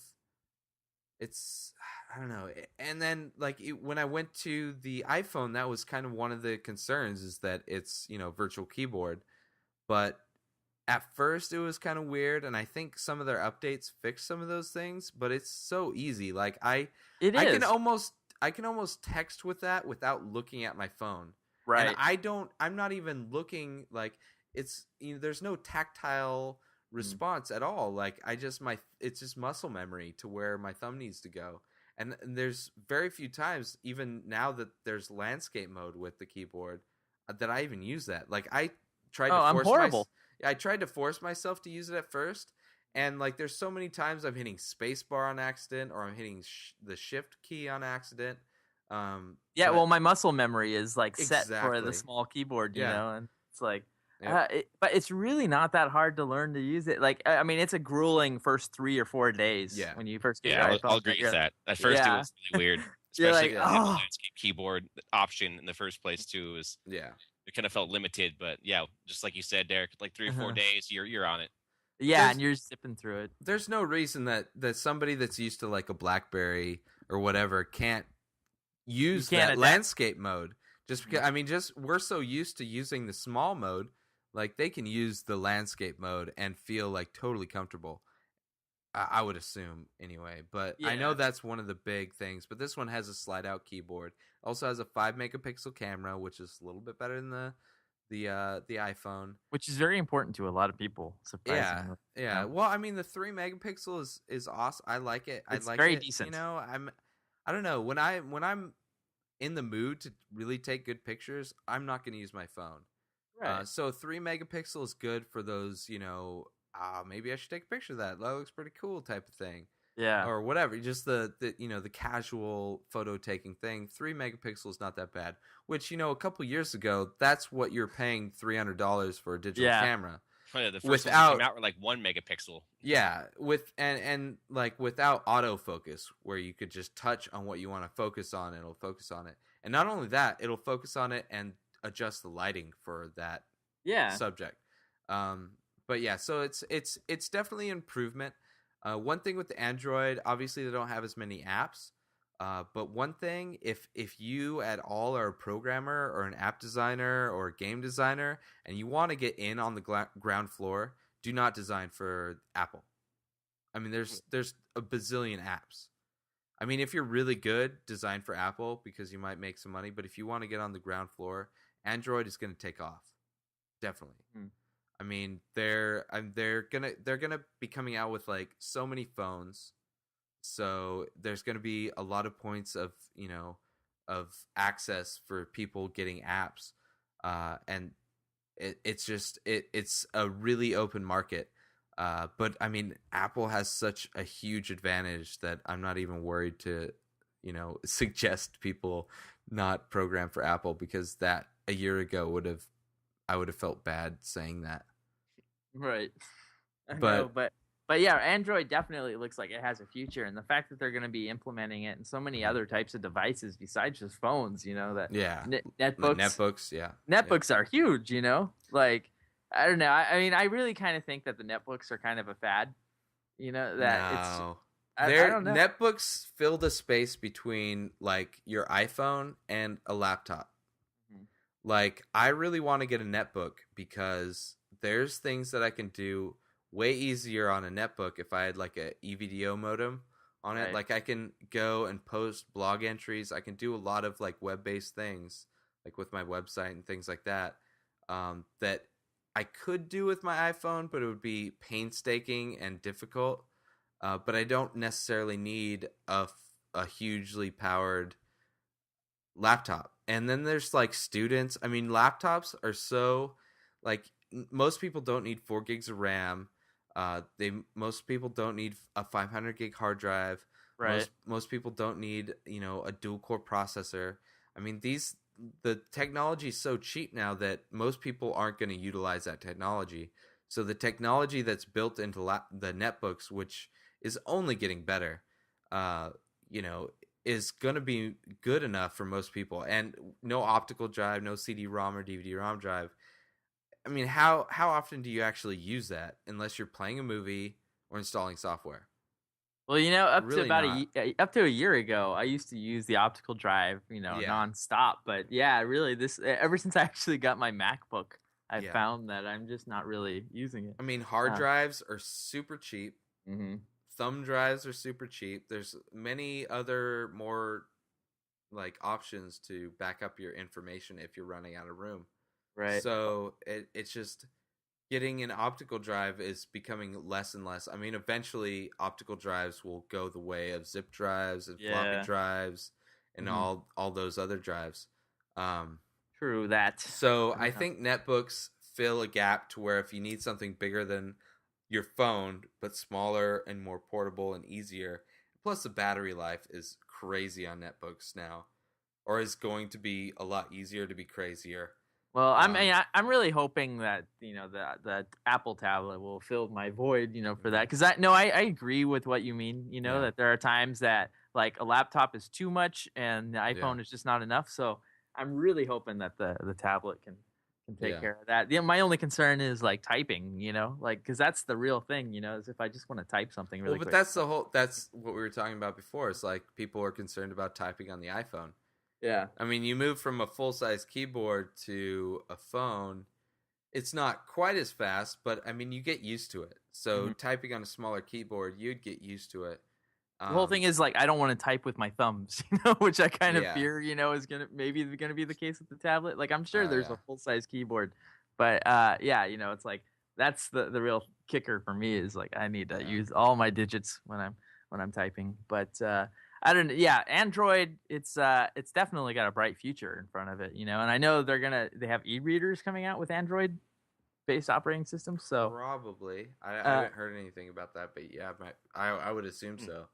I don't know. And then when I went to the iPhone, that was kind of one of the concerns is that it's, virtual keyboard. But at first it was kind of weird. And I think some of their updates fixed some of those things, but it's so easy. Like I can almost text with that without looking at my phone. Right. And I'm not even looking like it's, there's no tactile response at all. Like it's just muscle memory to where my thumb needs to go. And there's very few times, even now that there's landscape mode with the keyboard, that I even use that. Like I'm horrible. I tried to force myself to use it at first, and like there's so many times I'm hitting spacebar on accident, or I'm hitting the shift key on accident. Yeah, well, my muscle memory is like set for the Exactly. small keyboard, Yeah. and it's like, Yep. but it's really not that hard to learn to use it. Like, I mean, it's a grueling first 3 or 4 days when you first get your iPhone. I'll agree with that. At first, it was really weird, You're especially like, the landscape keyboard option in the first place too. It kind of felt limited, but yeah, just like you said, Derek, like 3 or 4 days, you're on it. Yeah, and you're zipping through it. There's no reason that somebody that's used to like a BlackBerry or whatever can't use that landscape mode. Just because, I mean, we're so used to using the small mode, like they can use the landscape mode and feel like totally comfortable. I would assume anyway, but I know that's one of the big things. But this one has a slide out keyboard. Also has a 5 megapixel camera, which is a little bit better than the iPhone, which is very important to a lot of people. Surprisingly. Yeah. Well, I mean, the 3 megapixel is awesome. I like it. It's very decent. I don't know, when I'm in the mood to really take good pictures, I'm not going to use my phone. Right. So 3 megapixel is good for those, maybe I should take a picture of that. That looks pretty cool type of thing. Yeah. Or whatever. Just the casual photo taking thing. 3 megapixel is not that bad. Which, a couple years ago, that's what you're paying $300 for a digital camera. Oh, yeah, the first ones that came out were like 1 megapixel. Yeah, and like without autofocus, where you could just touch on what you want to focus on, and it'll focus on it. And not only that, it'll focus on it and adjust the lighting for that subject. But yeah, so it's definitely an improvement. One thing with the Android, obviously they don't have as many apps. But one thing, if you at all are a programmer or an app designer or a game designer and you want to get in on the ground floor, do not design for Apple. I mean, there's a bazillion apps. I mean, if you're really good, design for Apple because you might make some money. But if you want to get on the ground floor, Android is going to take off. Definitely. I mean, they're gonna be coming out with like so many phones. So there's going to be a lot of points of access for people getting apps, and it's a really open market. But I mean, Apple has such a huge advantage that I'm not even worried to, suggest people not program for Apple, because that a year ago I would have felt bad saying that. Right. But yeah, Android definitely looks like it has a future, and the fact that they're going to be implementing it in so many other types of devices besides just phones, netbooks. Netbooks are huge, Like, I don't know. I mean, I really kind of think that the netbooks are kind of a fad. I don't know. Netbooks fill the space between like your iPhone and a laptop. Like, I really want to get a netbook because there's things that I can do way easier on a netbook if I had like a EVDO modem on it. Right. Like, I can go and post blog entries. I can do a lot of like web-based things, like with my website and things like that, that I could do with my iPhone, but it would be painstaking and difficult. But I don't necessarily need a hugely powered laptop. And then there's like students. I mean, laptops are so like, most people don't need 4 gigs of RAM. Most people don't need a 500 gig hard drive. Right. Most people don't need, a dual core processor. I mean, the technology is so cheap now that most people aren't going to utilize that technology. So the technology that's built into the netbooks, which is only getting better, is going to be good enough for most people. And no optical drive, no CD-ROM or DVD-ROM drive. I mean, how often do you actually use that unless you're playing a movie or installing software? Well, up to a year ago, I used to use the optical drive, nonstop. But yeah, really, ever since I actually got my MacBook, I found that I'm just not really using it. I mean, hard drives are super cheap. Mm-hmm. Thumb drives are super cheap. There's many other more like options to back up your information if you're running out of room. Right. So it's just getting an optical drive is becoming less and less. I mean, eventually optical drives will go the way of zip drives and floppy drives and all those other drives. True that. So I think netbooks fill a gap to where if you need something bigger than your phone but smaller and more portable and easier, plus the battery life is crazy on netbooks now, or is going to be a lot easier to be crazier. Well, I'm really hoping that that Apple tablet will fill my void, for that, because I agree with what you mean. That there are times that like a laptop is too much and the iPhone is just not enough. So I'm really hoping that the tablet can take care of that. My only concern is like typing, like because that's the real thing, is if I just want to type something really quick. That's that's what we were talking about before. It's like people are concerned about typing on the iPhone. Yeah. I mean, you move from a full-size keyboard to a phone. It's not quite as fast, but I mean, you get used to it. So typing on a smaller keyboard, you'd get used to it. The whole thing is like I don't want to type with my thumbs, which I kind of fear, is maybe gonna be the case with the tablet. Like I'm sure there's a full-size keyboard, but it's like that's the real kicker for me is like I need to use all my digits when I'm typing. But I don't know. Yeah, Android, it's definitely got a bright future in front of it, and I know they have e-readers coming out with Android-based operating systems. So probably, I haven't heard anything about that, but yeah, I would assume so.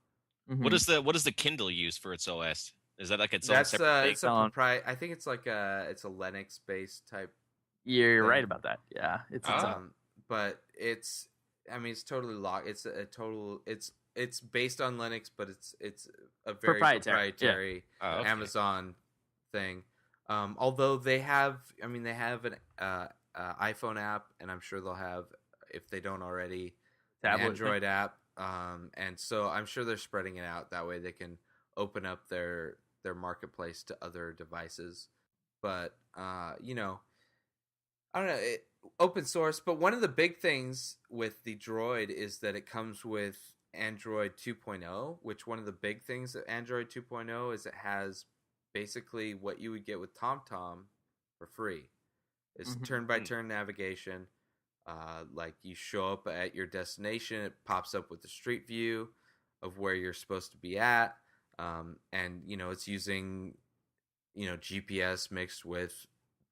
What does the Kindle use for its OS? Is that like its own That's separate it's a proprietary. I think it's like it's a Linux-based type. You're right about that. Yeah, it's but it's totally locked. It's based on Linux, but it's a very proprietary Amazon thing. Although they have an iPhone app, and I'm sure they'll have, if they don't already, an Android app. And so I'm sure they're spreading it out that way they can open up their marketplace to other devices. But I don't know, open source. But one of the big things with the Droid is that it comes with Android 2.0, which one of the big things of Android 2.0 is it has basically what you would get with TomTom for free. It's turn-by-turn navigation. Like you show up at your destination, it pops up with the street view of where you're supposed to be at, and it's using GPS mixed with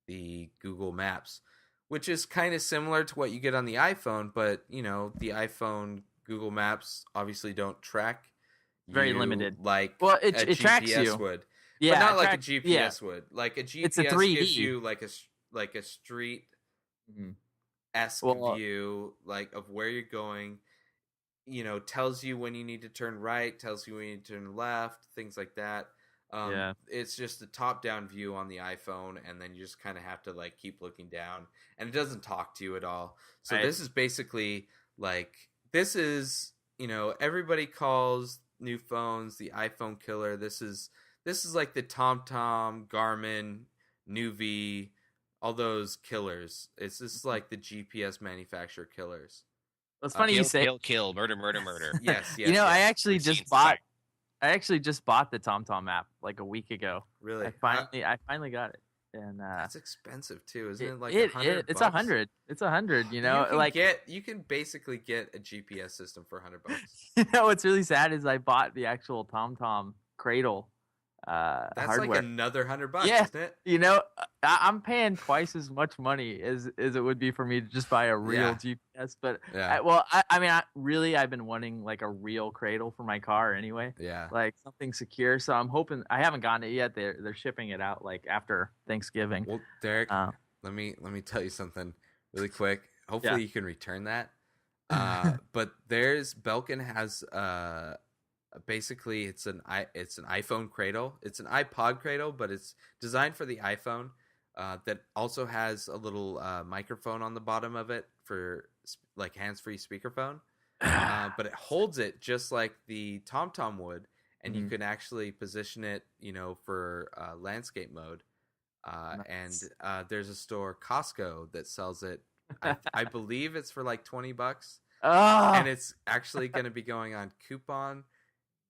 the Google Maps, which is kind of similar to what you get on the iPhone, but the iPhone Google Maps obviously don't track very limited like it GPS tracks you would, but not like a GPS would. Like a GPS it's a 3D. gives you like a street esque view, like of where you're going, tells you when you need to turn right, tells you when you need to turn left, things like that. It's just a top down view on the iPhone, and then you just kind of have to like keep looking down, and it doesn't talk to you at all. So this is basically like, everybody calls new phones the iPhone killer. This is like the TomTom, Garmin, Nuvi, all those killers. This is like the GPS manufacturer killers. Well, it's funny you say kill, murder. Yes. I actually just bought the TomTom app like a week ago. Really? I finally got it, and it's expensive too, isn't it? Like $100. It's $100. It's $100. You can basically get a GPS system for $100. What's really sad is I bought the actual TomTom Cradle. That's hardware. Like another $100, isn't it? I'm paying twice as much money as it would be for me to just buy a real GPS. But I've been wanting like a real cradle for my car anyway. Yeah, like something secure. So I'm hoping. I haven't gotten it yet. They're shipping it out like after Thanksgiving. Well, Derek, let me tell you something really quick. Hopefully you can return that. But Belkin has basically it's an iPhone cradle. It's an iPod cradle, but it's designed for the iPhone. That also has a little microphone on the bottom of it for like hands-free speakerphone. But it holds it just like the TomTom would, and you can actually position it, for landscape mode. Nice. And there's a store, Costco, that sells it. I believe it's for like $20. Oh. And it's actually going to be going on coupon.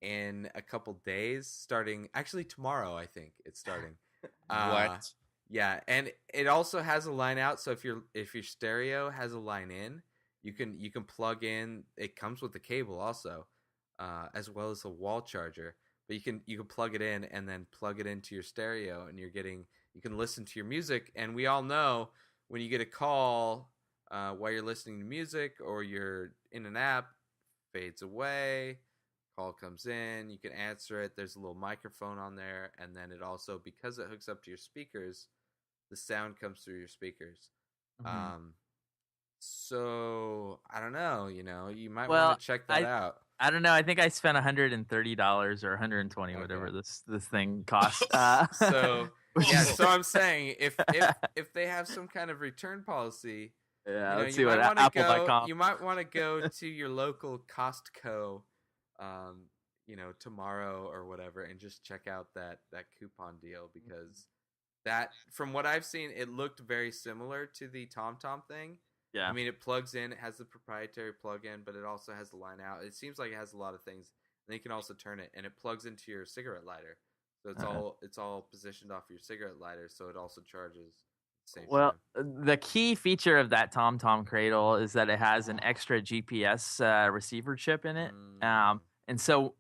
in a couple days, starting actually tomorrow. I think it's starting. What? Yeah, and it also has a line out. So if your stereo has a line in, you can plug in. It comes with the cable also, as well as a wall charger. But you can plug it in and then plug it into your stereo, and you can listen to your music. And we all know when you get a call while you're listening to music or you're in an app, fades away. Call comes in, you can answer it. There's a little microphone on there, and then it also, because it hooks up to your speakers, the sound comes through your speakers. So I don't know. You might want to check that out. I don't know. I think I spent $130 or 120, whatever this thing costs. So yeah, so I'm saying if they have some kind of return policy, let's see what Apple.com. You might want to go to your local Costco, tomorrow or whatever, and just check out that coupon deal, because that, from what I've seen, it looked very similar to the TomTom thing. Yeah. I mean, it plugs in, it has the proprietary plug-in, but it also has the line out. It seems like it has a lot of things. And you can also turn it, and it plugs into your cigarette lighter. So it's all positioned off your cigarette lighter, so it also charges at the same time. The key feature of that TomTom Cradle is that it has an extra GPS receiver chip in it. And so,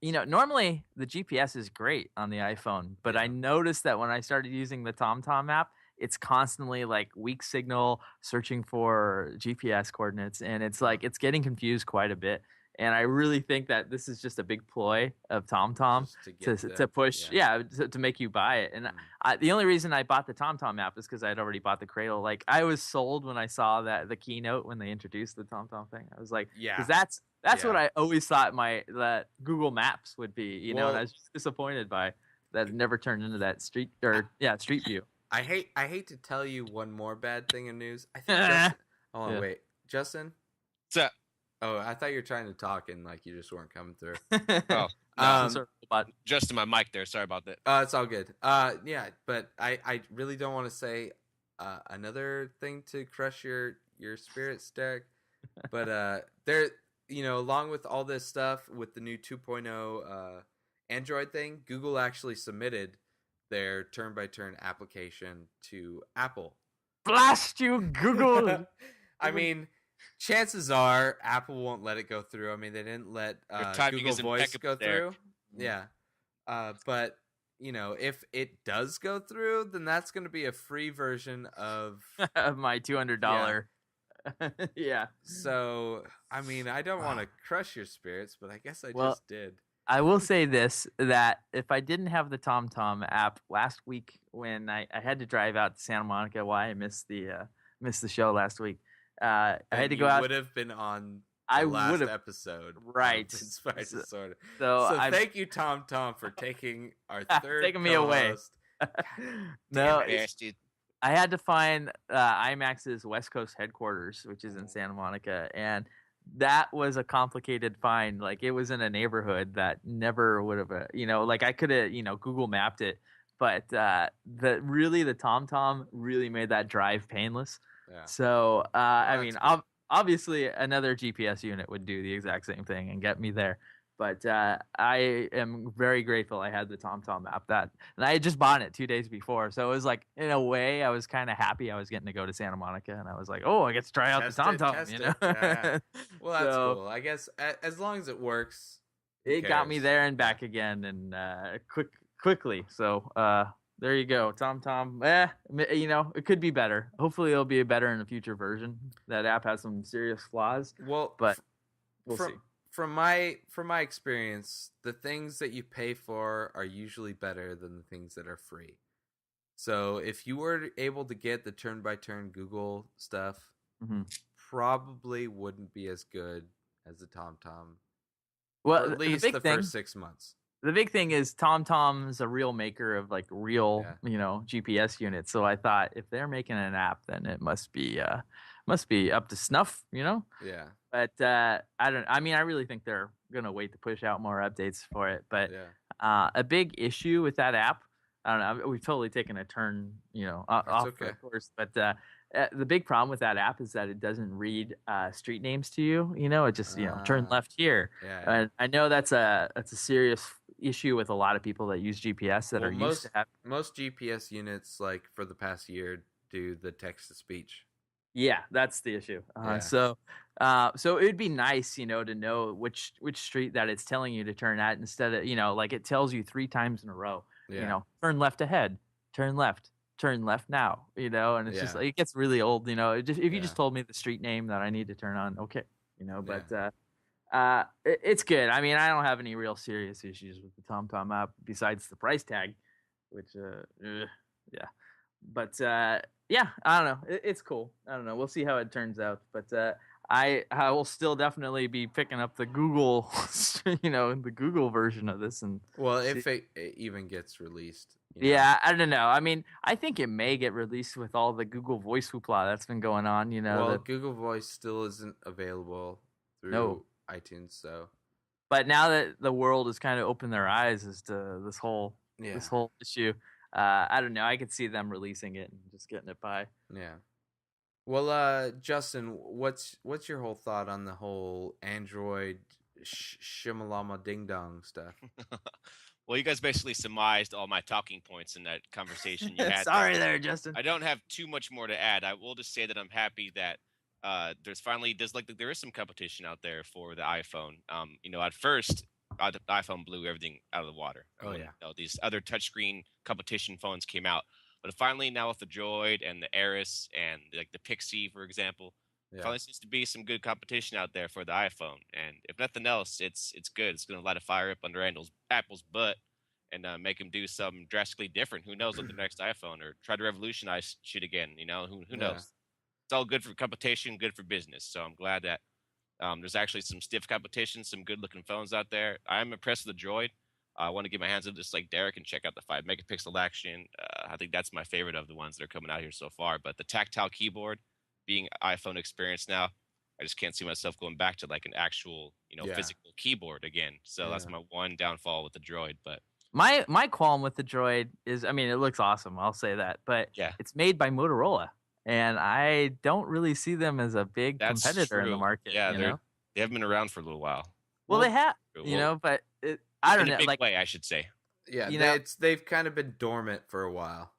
normally the GPS is great on the iPhone, but I noticed that when I started using the TomTom app, it's constantly like weak signal, searching for GPS coordinates, and it's like it's getting confused quite a bit. And I really think that this is just a big ploy of TomTom to push, to make you buy it. And the only reason I bought the TomTom app is because I'd already bought the Cradle. Like, I was sold when I saw the keynote when they introduced the TomTom thing. I was like, because that's what I always thought that Google Maps would be, and I was just disappointed by that. It never turned into that Street View. I hate to tell you one more bad thing in news. I think wait, Justin. What's up? Oh, I thought you were trying to talk and like you just weren't coming through. Oh, no, just in my mic there. Sorry about that. It's all good. Yeah, but I really don't want to say another thing to crush your spirits, Derek. But there, along with all this stuff with the new 2.0 Android thing, Google actually submitted their turn-by-turn application to Apple. Blast you, Google! I mean, chances are Apple won't let it go through. I mean, they didn't let Google Voice go through. Yeah. But, if it does go through, then that's going to be a free version of my $200. Yeah. So, I mean, I don't want to crush your spirits, but I guess I just did. I will say this, that if I didn't have the TomTom app last week when I had to drive out to Santa Monica, I missed the show last week. I had to go out. You would have been on the last episode. Right. Inspired Disorder. So thank you, TomTom, for taking our third taking me away. No, I had to find IMAX's West Coast headquarters, which is in Santa Monica, and that was a complicated find. Like, it was in a neighborhood that never would have, like I could have, Google mapped it, but the TomTom really made that drive painless. Yeah. So, I mean, obviously another GPS unit would do the exact same thing and get me there. But I am very grateful I had the TomTom app. And I had just bought it 2 days before. So it was like, in a way, I was kind of happy I was getting to go to Santa Monica. And I was like, oh, I get to try out the TomTom, Yeah. Well, that's cool. I guess as long as it works. It got me there and back again, and quickly. So there you go. TomTom, it could be better. Hopefully it'll be better in a future version. That app has some serious flaws. Well, but we'll see. From my experience, the things that you pay for are usually better than the things that are free. So if you were able to get the turn-by-turn Google stuff, probably wouldn't be as good as the TomTom. Well, at least the first 6 months. The big thing is TomTom's a real maker of like real, GPS units. So I thought if they're making an app, then it must be up to snuff, Yeah. But I really think they're gonna wait to push out more updates for it. But a big issue with that app, I don't know, we've totally taken a turn, off, okay. of course. But the big problem with that app is that it doesn't read street names to you. It just turn left here. Yeah. And I know that's a serious issue with a lot of people that use GPS that are used to have. Most GPS units, like for the past year, do the text to speech. Yeah, that's the issue. Yeah. So it'd be nice, to know which street that it's telling you to turn at instead of, like it tells you 3 times in a row. Yeah. Turn left ahead, turn left now. And it's just Yeah. like, it gets really old. If you Yeah. just told me the street name that I need to turn on, okay. But Yeah. it's good. I mean, I don't have any real serious issues with the TomTom app besides the price tag, which yeah. But yeah, I don't know. It's cool. I don't know. We'll see how it turns out. But I will still definitely be picking up the Google, the Google version of this. And well, if it even gets released. Yeah, I don't know. I mean, I think it may get released with all the Google Voice hoopla that's been going on. Well, Google Voice still isn't available through iTunes, so. But now that the world has kind of opened their eyes as to this whole issue, I don't know. I could see them releasing it and just getting it by. Yeah. Well, Justin, what's your whole thought on the whole Android shimalama ding dong stuff? Well, you guys basically surmised all my talking points in that conversation you had. Sorry there, Justin. I don't have too much more to add. I will just say that I'm happy that there is some competition out there for the iPhone. At first, the iPhone blew everything out of the water. These other touchscreen competition phones came out, but finally now with the Droid and the Aris and the Pixie, for example, finally seems to be some good competition out there for the iPhone. And if nothing else, it's good. It's going to light a fire up under Apple's butt and make them do something drastically different. Who knows what the next iPhone, or try to revolutionize shit again? Who knows? It's all good for competition, good for business. So I'm glad that there's actually some stiff competition, some good-looking phones out there. I'm impressed with the Droid. I want to get my hands on just like Derek and check out the 5-megapixel action. I think that's my favorite of the ones that are coming out here so far. But the tactile keyboard, being iPhone experience now, I just can't see myself going back to like an actual, physical keyboard again. So that's my one downfall with the Droid. But my qualm with the Droid is, I mean, it looks awesome. I'll say that, but it's made by Motorola. And I don't really see them as a big competitor in the market. Yeah, they haven't been around for a little while. Well, they have, but I don't know. In a big way, I should say. Yeah, they've kind of been dormant for a while.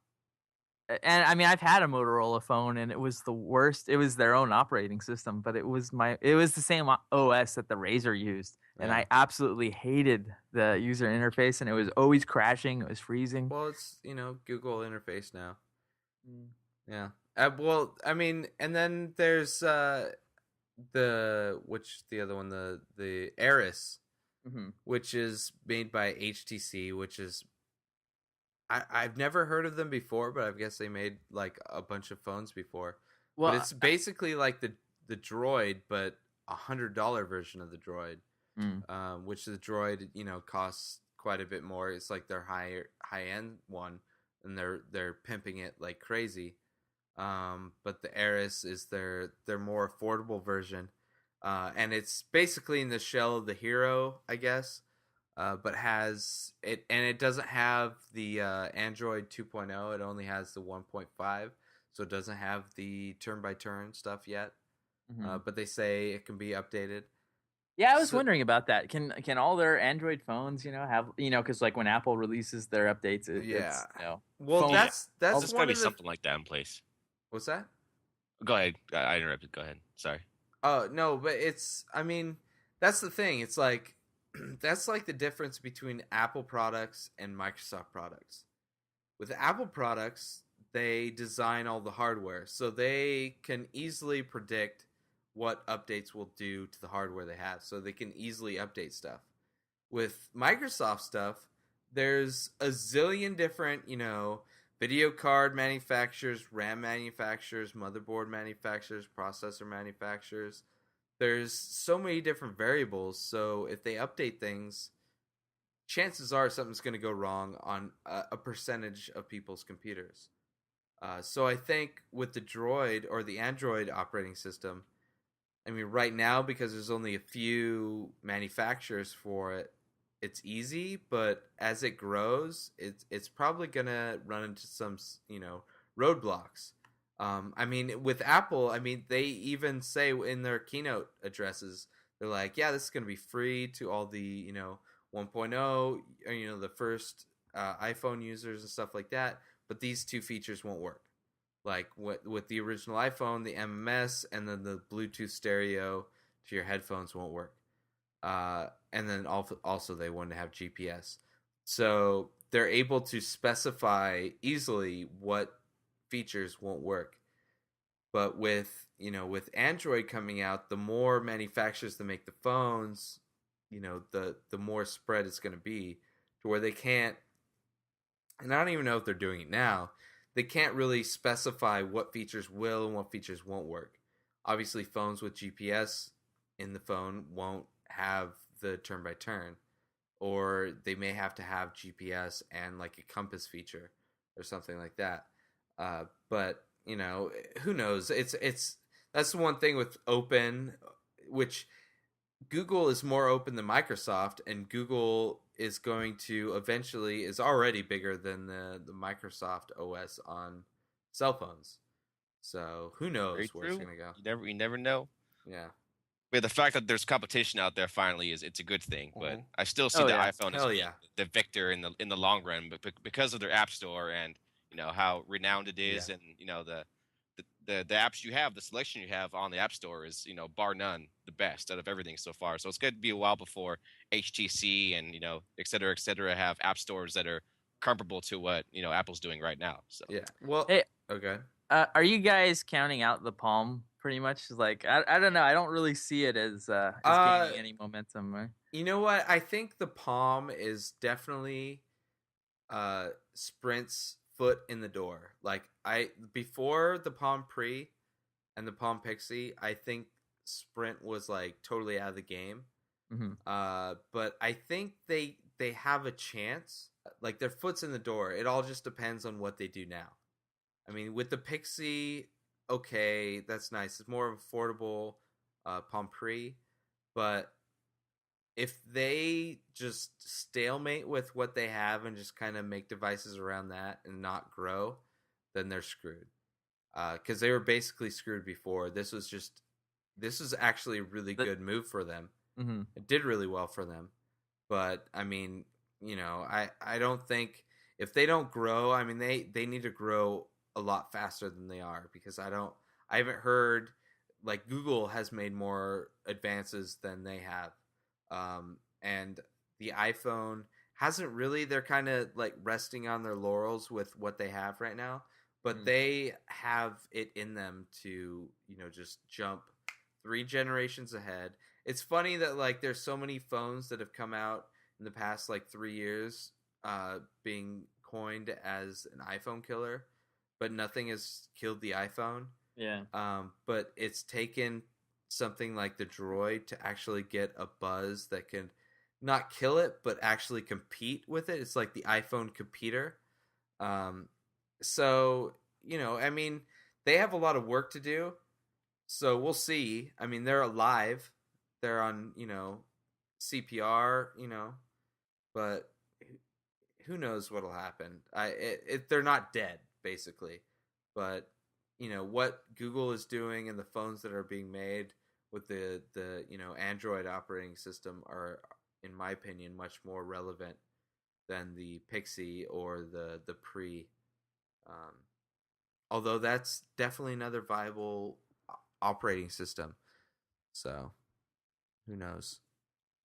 And I mean, I've had a Motorola phone, and it was the worst. It was their own operating system, but it was the same OS that the Razr used, and I absolutely hated the user interface, and it was always crashing. It was freezing. Well, it's Google interface now. Yeah. Well, I mean, and then there's the other one, the Aris, which is made by HTC, which is I've never heard of them before, but I guess they made like a bunch of phones before. Well, but it's basically like the Droid, but $100 version of the Droid, which the Droid costs quite a bit more. It's like their high end one, and they're pimping it like crazy. But the Aris is their more affordable version, and it's basically in the shell of the Hero, I guess, but has it, and it doesn't have the Android 2.0. It only has the 1.5, so it doesn't have the turn-by-turn stuff yet. But they say it can be updated. Yeah, I was wondering about that. Can all their Android phones, have, because like when Apple releases their updates, it's well, that's there's gotta be something like that in place. What's that? Go ahead. I interrupted. Go ahead. Sorry. Oh, no, but I mean, that's the thing. It's like, that's like the difference between Apple products and Microsoft products. With Apple products, they design all the hardware, so they can easily predict what updates will do to the hardware they have, so they can easily update stuff. With Microsoft stuff, there's a zillion different, video card manufacturers, RAM manufacturers, motherboard manufacturers, processor manufacturers. There's so many different variables, so if they update things, chances are something's going to go wrong on a percentage of people's computers. So I think with the Droid or the Android operating system, I mean, right now, because there's only a few manufacturers for it, it's easy, but as it grows, it's probably gonna run into some roadblocks. I mean, with Apple, I mean, they even say in their keynote addresses, they're like, yeah, this is going to be free to all the 1.0, the first iPhone users and stuff like that. But these two features won't work. Like with the original iPhone, the MMS and then the Bluetooth stereo to your headphones won't work. And then also they want to have GPS. So they're able to specify easily what features won't work. But with Android coming out, the more manufacturers that make the phones, the more spread it's going to be to where they can't, and I don't even know if they're doing it now, they can't really specify what features will and what features won't work. Obviously, phones with GPS in the phone won't have the turn by turn, or they may have to have GPS and like a compass feature or something like that. But who knows? It's that's the one thing with open, which Google is more open than Microsoft, and Google is going to eventually is already bigger than the Microsoft OS on cell phones. So who knows where it's going to go? You never know. Yeah. But the fact that there's competition out there finally it's a good thing. But I still see Oh, the yeah. iPhone as Hell being yeah. the victor in the long run, but because of their app store and how renowned it is, Yeah. and the apps you have, the selection you have on the app store is bar none the best out of everything so far. So it's going to be a while before HTC and et cetera have app stores that are comparable to what Apple's doing right now. So Yeah. Well. Hey, Okay. are you guys counting out the Palm pretty much? Like, I don't know. I don't really see it as gaining any momentum. Right? You know what? I think the Palm is definitely Sprint's foot in the door. Like before the Palm Pre and the Palm Pixie, I think Sprint was like totally out of the game. Mm-hmm. But I think they have a chance. Like their foot's in the door. It all just depends on what they do now. I mean, with the Pixie, okay, that's nice. It's more affordable Palm Pre, but if they just stalemate with what they have and just kind of make devices around that and not grow, then they're screwed. Because they were basically screwed before. This was actually a really good move for them. Mm-hmm. It did really well for them. But, I mean, I don't think if they don't grow, I mean, they need to grow a lot faster than they are because I haven't heard, like Google has made more advances than they have. And the iPhone hasn't really, they're kind of like resting on their laurels with what they have right now, but they have it in them to, just jump 3 generations ahead. It's funny that like there's so many phones that have come out in the past like 3 years, being coined as an iPhone killer, but nothing has killed the iPhone. Yeah. But it's taken something like the Droid to actually get a buzz that can not kill it, but actually compete with it. It's like the iPhone computer. So, I mean, they have a lot of work to do. So we'll see. I mean, they're alive. They're on, CPR, but who knows what'll happen. They're not dead, basically. But, what Google is doing and the phones that are being made with the Android operating system are, in my opinion, much more relevant than the Pixie or the Pre. Although that's definitely another viable operating system. So, who knows?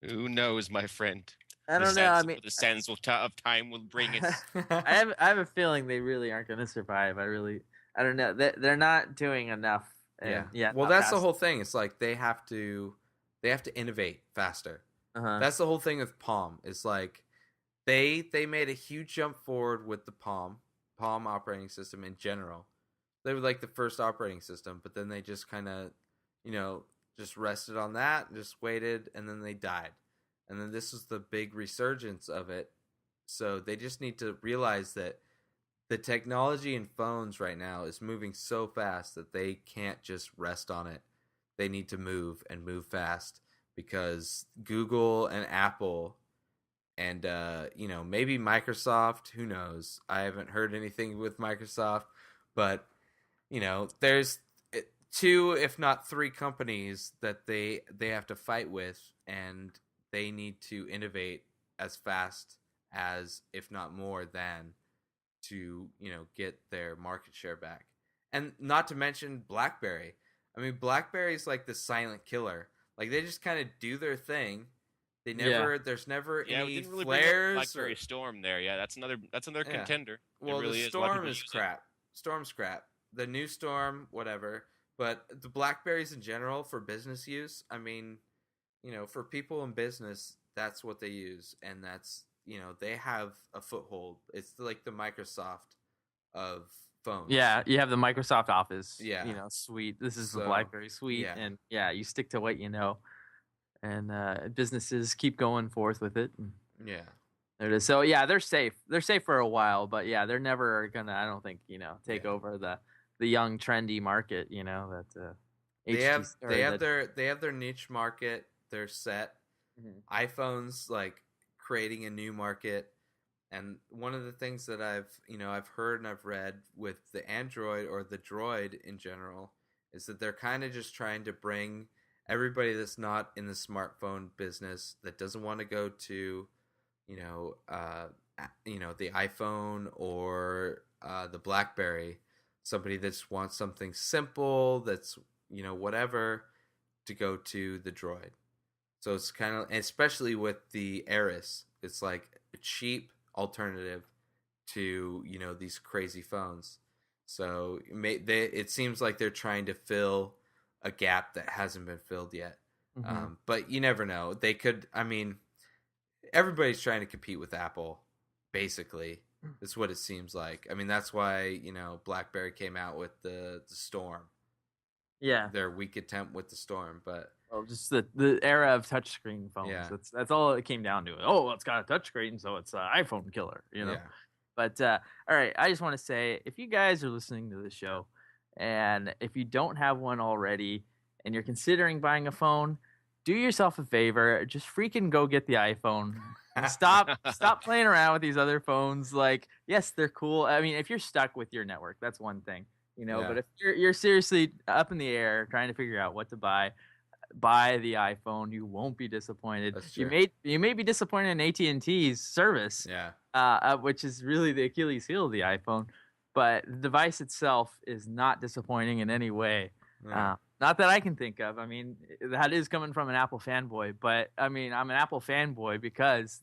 who knows, my friend? I don't know. I mean, the sands of time will bring it. I have a feeling they really aren't going to survive. I don't know. They're not doing enough. Yeah. Well, that's the whole thing. It's like they have to innovate faster. Uh-huh. That's the whole thing with Palm. It's like they made a huge jump forward with the Palm operating system in general. They were like the first operating system, but then they just kind of, just rested on that and just waited, and then they died. And then this was the big resurgence of it. So they just need to realize that the technology in phones right now is moving so fast that they can't just rest on it. They need to move and move fast because Google and Apple and, maybe Microsoft, who knows? I haven't heard anything with Microsoft, but there's two, if not three companies that they have to fight with, and they need to innovate as fast as, if not more than, to get their market share back. And not to mention BlackBerry. I mean, BlackBerry's like the silent killer. Like, they just kind of do their thing. They never there's never we any didn't really flares. BlackBerry Storm there. Yeah, that's another contender. Well, it really the Storm is crap. Storm's crap. The new Storm, whatever. But the BlackBerries in general for business use, I mean, for people in business, that's what they use, and that's they have a foothold. It's like the Microsoft of phones. Yeah, you have the Microsoft Office. Yeah, suite. This is the BlackBerry suite, and you stick to what you know, and businesses keep going forth with it. Yeah, there it is. So yeah, they're safe. They're safe for a while, but yeah, they're never gonna. I don't think take over the young trendy market. That they have their niche market. They're set. Mm-hmm. iPhone's like creating a new market. And one of the things that I've heard and I've read with the Android or the Droid in general is that they're kind of just trying to bring everybody that's not in the smartphone business, that doesn't want to go to, the iPhone or the BlackBerry, somebody that just wants something simple, that's, whatever, to go to the Droid. So it's kind of, especially with the Aris, it's like a cheap alternative to these crazy phones. So it seems like they're trying to fill a gap that hasn't been filled yet. Mm-hmm. But you never know. They could. I mean, everybody's trying to compete with Apple. Basically, that's what it seems like. I mean, that's why BlackBerry came out with the Storm. Yeah, their weak attempt with the Storm, but. Well, just the era of touchscreen phones. Yeah. That's all it came down to. Oh, well, it's got a touchscreen, so it's an iPhone killer, Yeah. But all right, I just want to say, if you guys are listening to the show, and if you don't have one already, and you're considering buying a phone, do yourself a favor, just freaking go get the iPhone. And stop playing around with these other phones. Like, yes, they're cool. I mean, if you're stuck with your network, that's one thing, But if you're seriously up in the air trying to figure out what to buy the iPhone. You won't be disappointed. That's true. You may be disappointed in AT&T's service, which is really the Achilles heel of the iPhone, but the device itself is not disappointing in any way. Not that I can think of. I mean, that is coming from an Apple fanboy, but I mean, I'm an Apple fanboy because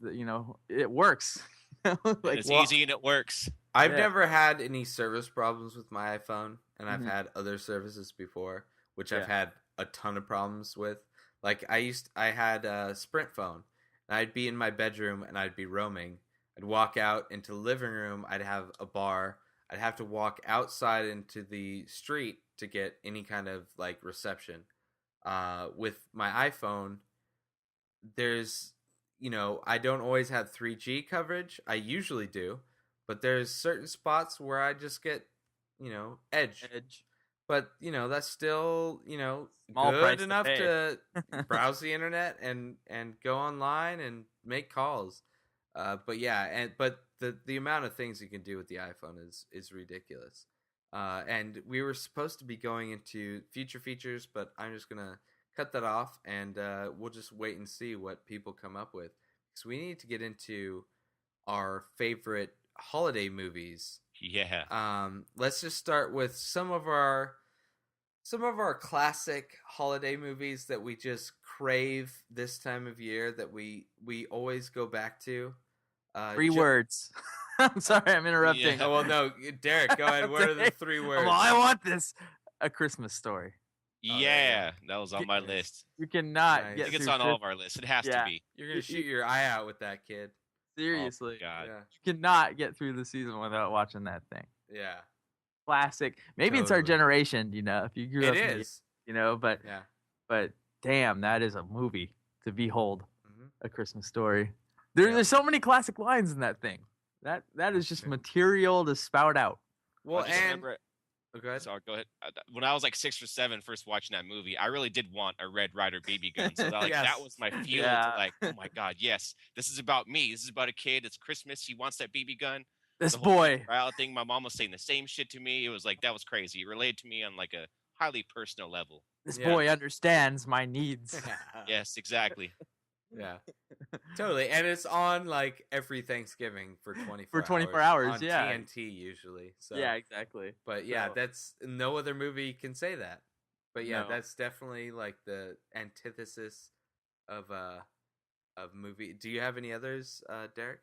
it works. It's easy and it works. I've never had any service problems with my iPhone, and I've had other services before, which I've had a ton of problems with. Like I had a Sprint phone, and I'd be in my bedroom and I'd be roaming. I'd walk out into the living room. I'd have a bar. I'd have to walk outside into the street to get any kind of like reception. With my iPhone, there's, I don't always have 3G coverage. I usually do, but there's certain spots where I just get, edge. But, that's still, Small good enough to browse the internet and go online and make calls. But the amount of things you can do with the iPhone is ridiculous. And we were supposed to be going into future features, but I'm just going to cut that off, and we'll just wait and see what people come up with. So we need to get into our favorite holiday movies. Yeah. Let's just start with some of our classic holiday movies that we just crave this time of year, that we always go back to. 3 words. I'm sorry, I'm interrupting. Yeah. Oh, well, no, Derek, go ahead. What are the 3 words? Well, I want this. A Christmas Story. Yeah, that was on my list. You cannot Nice. get I think it's through on all of our lists. It has to be. You're going to shoot your eye out with that, kid. Seriously. Oh, God. Yeah. You cannot get through the season without watching that thing. Yeah. Classic. Maybe it's our generation, if you grew up. It is. But damn, that is a movie to behold. A Christmas Story. There's so many classic lines in that thing. That is just material to spout out. Well, I remember. Go ahead. Sorry, go ahead. When I was like 6 or 7, first watching that movie, I really did want a Red Ryder BB gun. So that was my fuel to oh my God, yes, this is about me. This is about a kid. It's Christmas. He wants that BB gun. This the whole boy. trial thing. My mom was saying the same shit to me. It was like that was crazy. It related to me on like a highly personal level. This Yeah. boy understands my needs. Yes, exactly. Yeah. Totally. And it's on like every Thanksgiving for 24 For 24 hours, on yeah. TNT usually. So Yeah, exactly. but yeah, So- that's no other movie can say that. But yeah, No. that's definitely like the antithesis of movie. Do you have any others, Derek?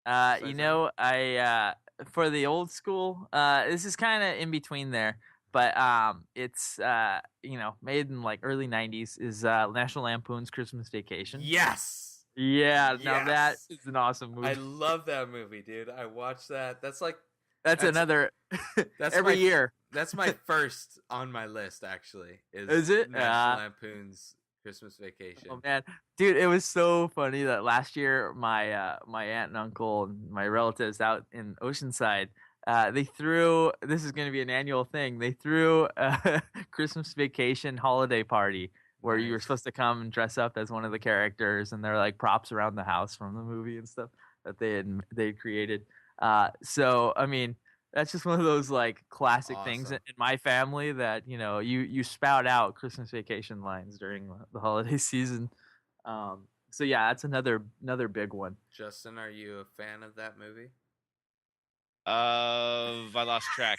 You Besides know, I for the old school, this is kind of in between there, but it's you know, made in like early '90s is National Lampoon's Christmas Vacation. Yes. Yeah, now that Yes. is an awesome movie. I love that movie, dude. I watched that. That's that's another that's every my- year. that's my first on my list actually. Is it? National Lampoon's Christmas Vacation? Oh man, dude, it was so funny that last year my my aunt and uncle and my relatives out in Oceanside, they threw. This is going to be an annual thing. They threw a Christmas Vacation holiday party where you were Nice. supposed to come and dress up as one of the characters, and they're like props around the house from the movie and stuff that they had created. So I mean, that's just one of those like classic things Awesome. in my family that you know you spout out Christmas Vacation lines during the holiday season. So yeah, that's another big one. Justin, are you a fan of that movie? I lost track.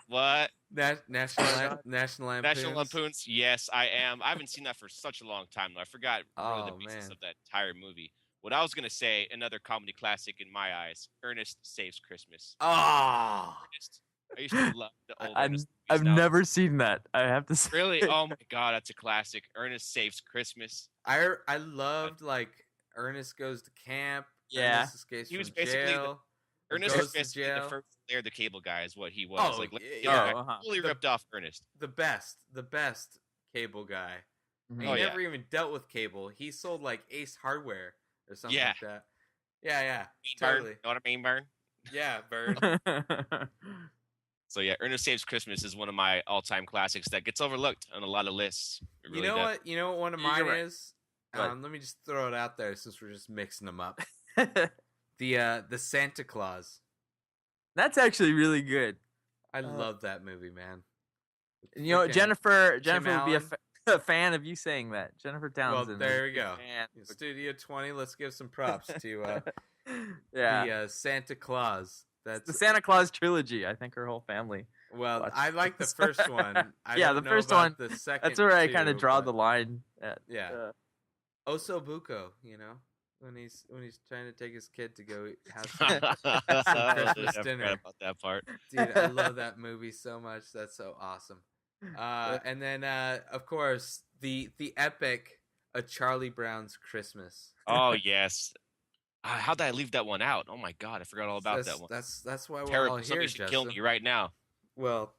What? National Lampoons. National Lampoons? Yes, I am. I haven't seen that for such a long time, though. I forgot really Oh, the basis man. of that entire movie. What I was gonna say, another comedy classic in my eyes, Ernest Saves Christmas. Oh, Ernest. I used to love the old I've Ernest I've movies now. never seen that. I have to say. Really? Oh my god, that's a classic. Ernest Saves Christmas. I loved like Ernest Goes to Camp. Yeah. Ernest Escapes He was from basically jail. Ernest Goes was to basically the jail. first Larry the Cable Guy, is what he was. Oh, like, yeah, Cable Guy uh-huh. totally The- ripped off Ernest. the best cable guy. Mhm. He Oh, yeah. never even dealt with cable. He sold like Ace Hardware or something Yeah. like that. Yeah, Mean totally. Burn. Know what I mean, Burn? Yeah, Bird. So yeah, Ernest Saves Christmas is one of my all-time classics that gets overlooked on a lot of lists. It really You know does. what? You know what one of You're mine right. is? What? Let me just throw it out there since we're just mixing them up. The Santa Claus. That's actually really good. I love that movie, man. And, you know, Frickin' Jennifer would be Allen. a fan of you saying that. Jennifer Well, Townsend. there is we a go. fan. Studio 20. Let's give some props to Yeah. the Santa Claus. That's The Santa Claus trilogy. I think her whole family. well. watched I like the this. first one. I Yeah, don't the know first about one, The second. That's where I kind two, of draw but- the line. At, Yeah. Osobuco, you know, when he's trying to take his kid to go have some Christmas I dinner. forgot about that part. Dude, I love that movie so much. That's so awesome. And then of course the epic A Charlie Brown's Christmas. Oh yes. How did I leave that one out? Oh my god, I forgot all about that one. That's why we're Terrible. all here, Somebody should Justin. kill me right now. Well,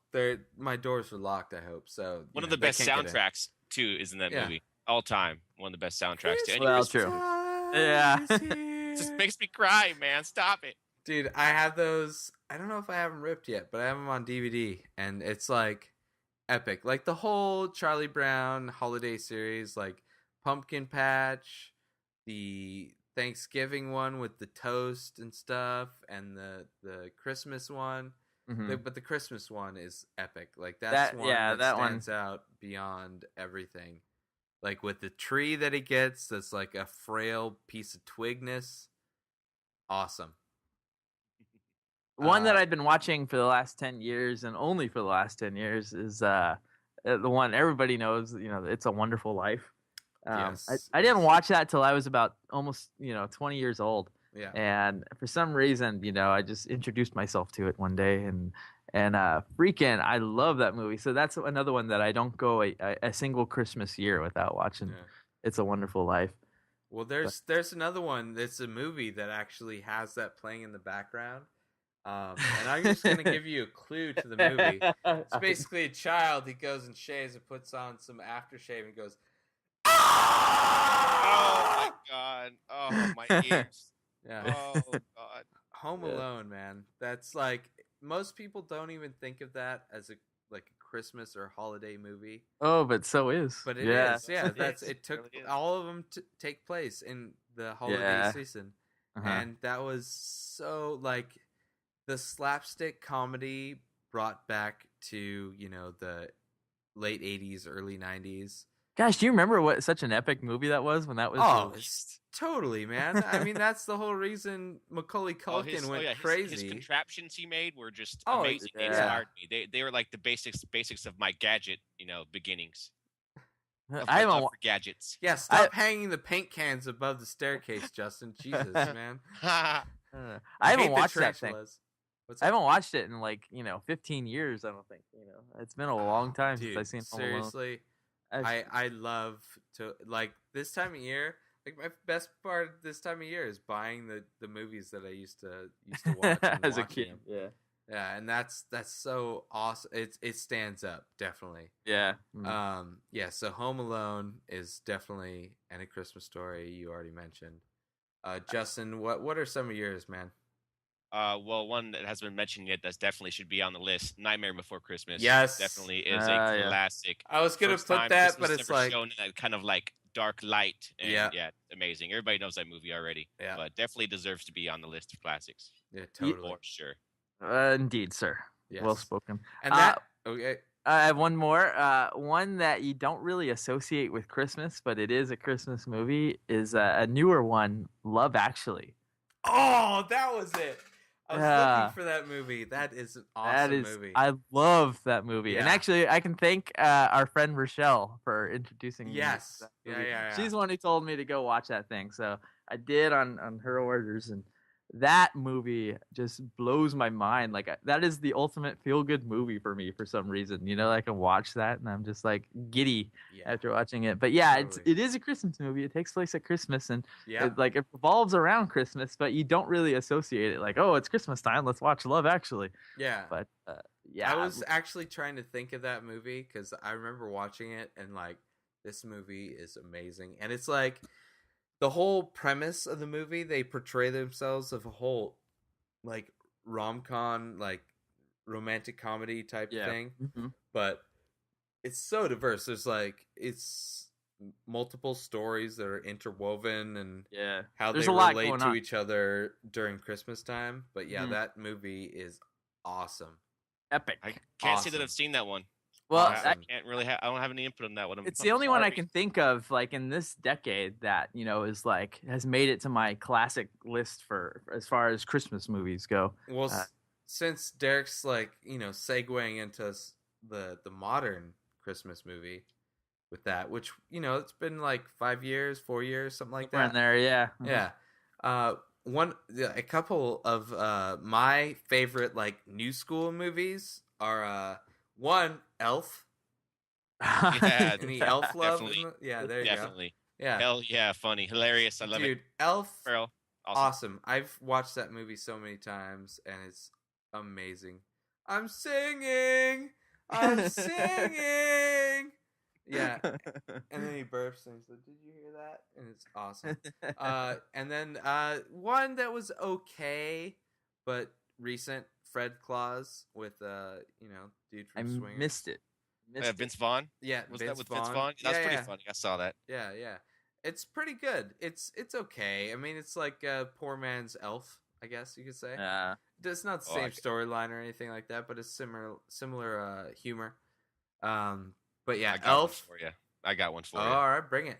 my doors are locked. I hope so. One you of know, the they best can't get in. soundtracks too is in that Yeah. movie. All time, one of the best soundtracks to any Well, Christmas true. movie. Yeah. It just makes me cry, man. Stop it. Dude, I have those. I don't know if I have them ripped yet, but I have them on DVD, and it's like epic. Like the whole Charlie Brown holiday series, like Pumpkin Patch, the Thanksgiving one with the toast and stuff, and the Christmas one. Mhm. But the Christmas one is epic. Like that's That- one yeah, that that one. stands out beyond everything. Like with the tree that he gets, that's like a frail piece of twigness. Awesome. One that I've been watching for the last 10 years and only for the last 10 years is the one everybody knows, you know, It's a Wonderful Life. Yes, I didn't yes. watch that till I was about almost, 20 years old. Yeah. And for some reason, I just introduced myself to it one day and freaking, I love that movie. So that's another one that I don't go a single Christmas year without watching. Yeah. It's a Wonderful Life. Well, there's another one that's a movie that actually has that playing in the background. And I'm just gonna give you a clue to the movie. It's basically a child. He goes and shaves and puts on some aftershave and goes, Oh my god. Oh my ears. yeah. Oh god. Home Yeah. Alone, man. That's like most people don't even think of that as a Christmas or holiday movie, Oh, but so is. but it is. Yeah. Yeah, It that's is. it. Took It really is. all of them to take place in the holiday Yeah. season, and that was so like the slapstick comedy brought back to the late 80s, early 90s. Gosh, do you remember what such an epic movie that was when that was released? Totally, man. I mean, that's the whole reason Macaulay Culkin went crazy. His contraptions he made were just amazing. They inspired me. They were like the basics of my gadget, beginnings. I haven't for gadgets. Yeah, stop hanging the paint cans above the staircase, Justin. Jesus, man. I haven't watched that thing. I haven't watched it in 15 years. I don't think. It's been a long time since I've seen Home Alone. Seriously, I love to this time of year. Like my best part this time of year is buying the movies that I used to watch as a kid. Them. Yeah, and that's so awesome. It stands up definitely. Yeah. Yeah. So Home Alone is definitely, and A Christmas Story you already mentioned. Justin, what are some of yours, man? Well, one that hasn't been mentioned yet that definitely should be on the list. Nightmare Before Christmas. Yes, definitely is a classic. I was gonna put that, but it's like shown in that kind of like dark light. And yeah, amazing. Everybody knows that movie already. Yeah, but definitely deserves to be on the list of classics. Yeah, totally. For sure. Indeed, sir. Yes. Well spoken. And that okay. I have one more. One that you don't really associate with Christmas, but it is a Christmas movie. Is a newer one, Love Actually. Oh, that was it. I was looking for that movie. That is an awesome movie. I love that movie. And actually, I can thank our friend Rochelle for introducing me. Yes. To that movie. Yeah. She's the one who told me to go watch that thing. So I did on her orders. And that movie just blows my mind. Like, that is the ultimate feel-good movie for me for some reason. I can watch that and I'm just like giddy after watching it. But yeah, totally. It is a Christmas movie. It takes place at Christmas and it revolves around Christmas, but you don't really associate it like, oh, it's Christmas time, let's watch Love Actually. Yeah. But I was actually trying to think of that movie because I remember watching it and like, this movie is amazing. And it's like, the whole premise of the movie, they portray themselves of a whole like rom-com, like romantic comedy type thing. Mm-hmm. But it's so diverse. There's it's multiple stories that are interwoven and how they relate to each other during Christmas time. But that movie is awesome. Epic. I can't say that I've seen that one. Well, I can't really. I don't have any input on that one. It's the only one I can think of, like in this decade, that is has made it to my classic list for as far as Christmas movies go. Well, since Derek's segueing into the modern Christmas movie with that, which it's been like 5 years, 4 years, something like that. Around there, yeah, yeah. A couple of my favorite new school movies are. One, Elf. Yeah, any Elf love? Definitely. Yeah, there you definitely. Go. Yeah. Hell yeah, funny, hilarious. I love it. Dude, Elf. Pearl, awesome. I've watched that movie so many times, and it's amazing. I'm singing. Yeah. And then he burps and he's like, "Did you hear that?" And it's awesome. And then one that was okay, but recent. Fred Claus with dude from Swingers. I missed it. Vince Vaughn. Yeah, was that with Vince Vaughn? That was pretty funny. I saw that. Yeah. It's pretty good. It's okay. I mean, it's like a poor man's Elf, I guess you could say. Yeah. It's not the same storyline or anything like that, but it's similar humor. But yeah, Elf. I got one for you. All right, bring it.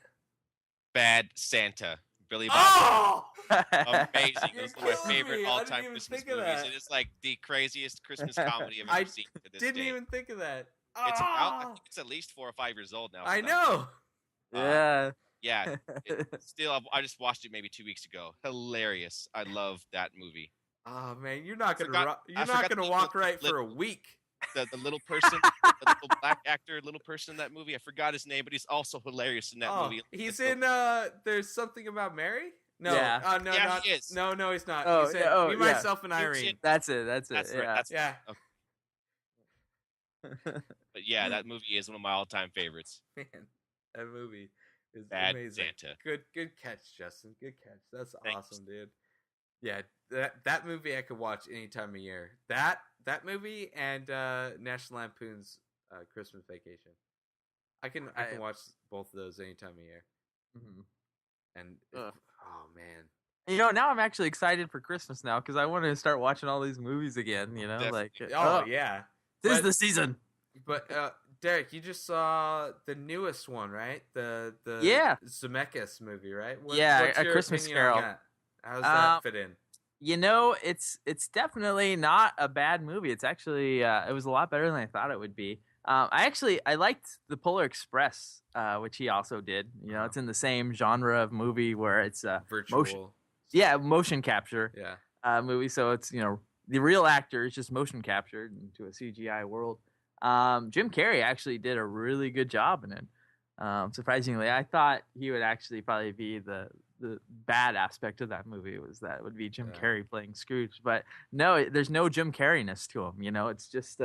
Bad Santa. Billy Bob. Oh! Amazing. Those are my favorite all-time Christmas movies. It is like the craziest Christmas comedy I've ever seen to this day. Didn't even think of that. It's I think it's at least 4 or 5 years old now. I know. Yeah. Still, I just watched it maybe 2 weeks ago. Hilarious. I love that movie. Oh man, you're not gonna walk right for a week. The little person, the little black actor, little person in that movie. I forgot his name, but he's also hilarious in that movie. He's in There's Something About Mary? No. Yeah. No, yeah, he is. No, he's not. Oh, he's in Me, Myself, and Irene. That's it. That's yeah. Right. Yeah. Okay. But yeah, that movie is one of my all-time favorites. Man, that movie is Bad amazing. Santa. Good catch, Justin. Good catch. That's Thanks. awesome, dude. Yeah, that movie I could watch any time of year. That movie and National Lampoon's Christmas Vacation. I can watch both of those any time of year. Mm-hmm. And oh man, Now I'm actually excited for Christmas now because I want to start watching all these movies again. Definitely. Yeah. This is the season. But Derek, you just saw the newest one, right? The Yeah. Zemeckis movie, right? What's your A Christmas opinion Carol. on that? How does that fit in? It's definitely not a bad movie. It's actually it was a lot better than I thought it would be. I liked the Polar Express, which he also did. It's in the same genre of movie where it's virtual. Motion capture. Yeah. Movie. So it's the real actor is just motion captured into a CGI world. Jim Carrey actually did a really good job in it. Surprisingly, I thought he would actually probably be the bad aspect of that movie was that it would be Jim Carrey playing Scrooge, but no, there's no Jim Carrey-ness to him. It's just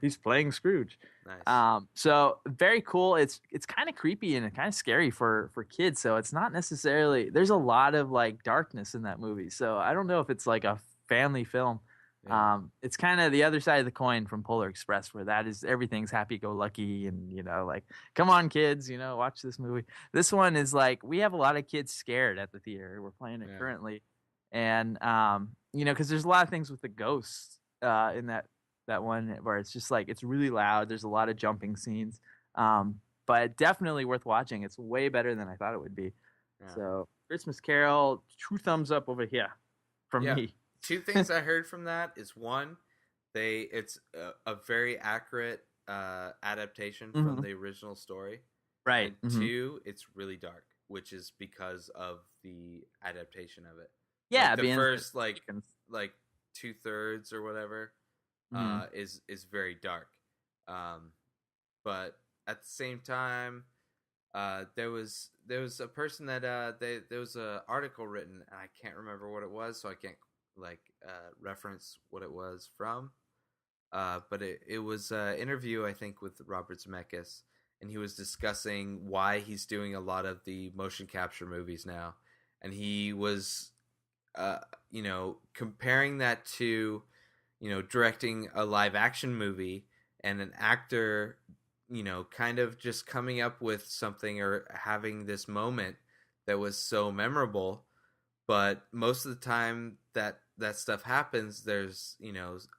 he's playing Scrooge. Nice. So very cool. It's kind of creepy and kind of scary for kids. So it's not necessarily. There's a lot of like darkness in that movie. So I don't know if it's like a family film. Yeah. It's kind of the other side of the coin from Polar Express, where that is everything's happy-go-lucky and like, come on kids, watch this movie. This one is like we have a lot of kids scared at the theater. We're playing it currently, and because there's a lot of things with the ghosts in that one where it's just like it's really loud. There's a lot of jumping scenes, but definitely worth watching. It's way better than I thought it would be. Yeah. So Christmas Carol, 2 thumbs up over here from me. 2 things I heard from that is one, it's a very accurate adaptation from the original story. Right. And 2, it's really dark, which is because of the adaptation of it. Yeah, the first like 2/3 or whatever is very dark. But at the same time, there was a person that there was an article written, and I can't remember what it was, so I can't reference what it was from, but it was an interview, I think, with Robert Zemeckis, and he was discussing why he's doing a lot of the motion capture movies now, and he was comparing that to directing a live action movie and an actor kind of just coming up with something or having this moment that was so memorable. But most of the time that stuff happens, there's,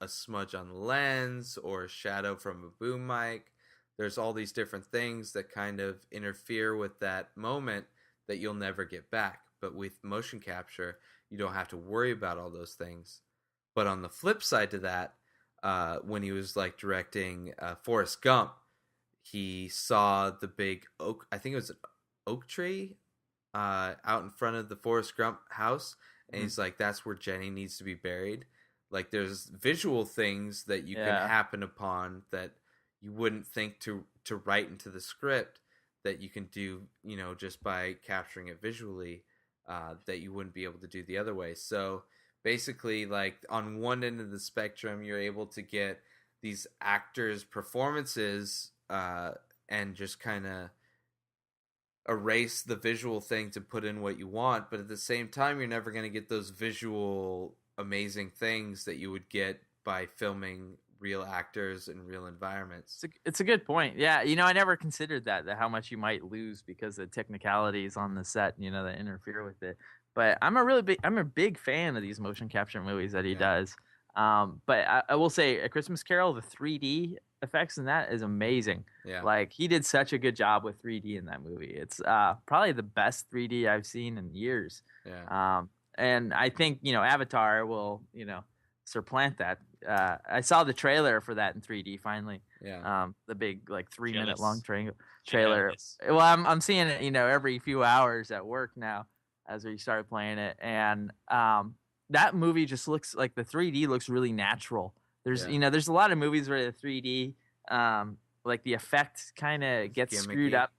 a smudge on the lens or a shadow from a boom mic. There's all these different things that kind of interfere with that moment that you'll never get back. But with motion capture, you don't have to worry about all those things. But on the flip side to that, when he was like directing Forrest Gump, he saw the big oak, I think it was an oak tree, out in front of the Forrest Gump house, and he's like, that's where Jenny needs to be buried. Like, there's visual things that you can happen upon that you wouldn't think to write into the script that you can do, just by capturing it visually, that you wouldn't be able to do the other way. So basically, like, on one end of the spectrum, you're able to get these actors' performances and just kind of erase the visual thing to put in what you want, but at the same time, you're never going to get those visual amazing things that you would get by filming real actors in real environments. It's a good point. Yeah, I never considered that how much you might lose because of technicalities on the set, that interfere with it. But I'm a big fan of these motion capture movies that he does. But I will say, A Christmas Carol, the 3D effects in that is amazing. Yeah. Like, he did such a good job with 3D in that movie. It's probably the best 3D I've seen in years. Yeah. And I think, Avatar will, supplant that. I saw the trailer for that in 3D finally. Yeah. The big, like, 3-minute long trailer. Jealous. Well, I'm seeing it, every few hours at work now as we start playing it. And that movie just looks like the 3D looks really natural. There's there's a lot of movies where the 3D like the effect kind of gets screwed up.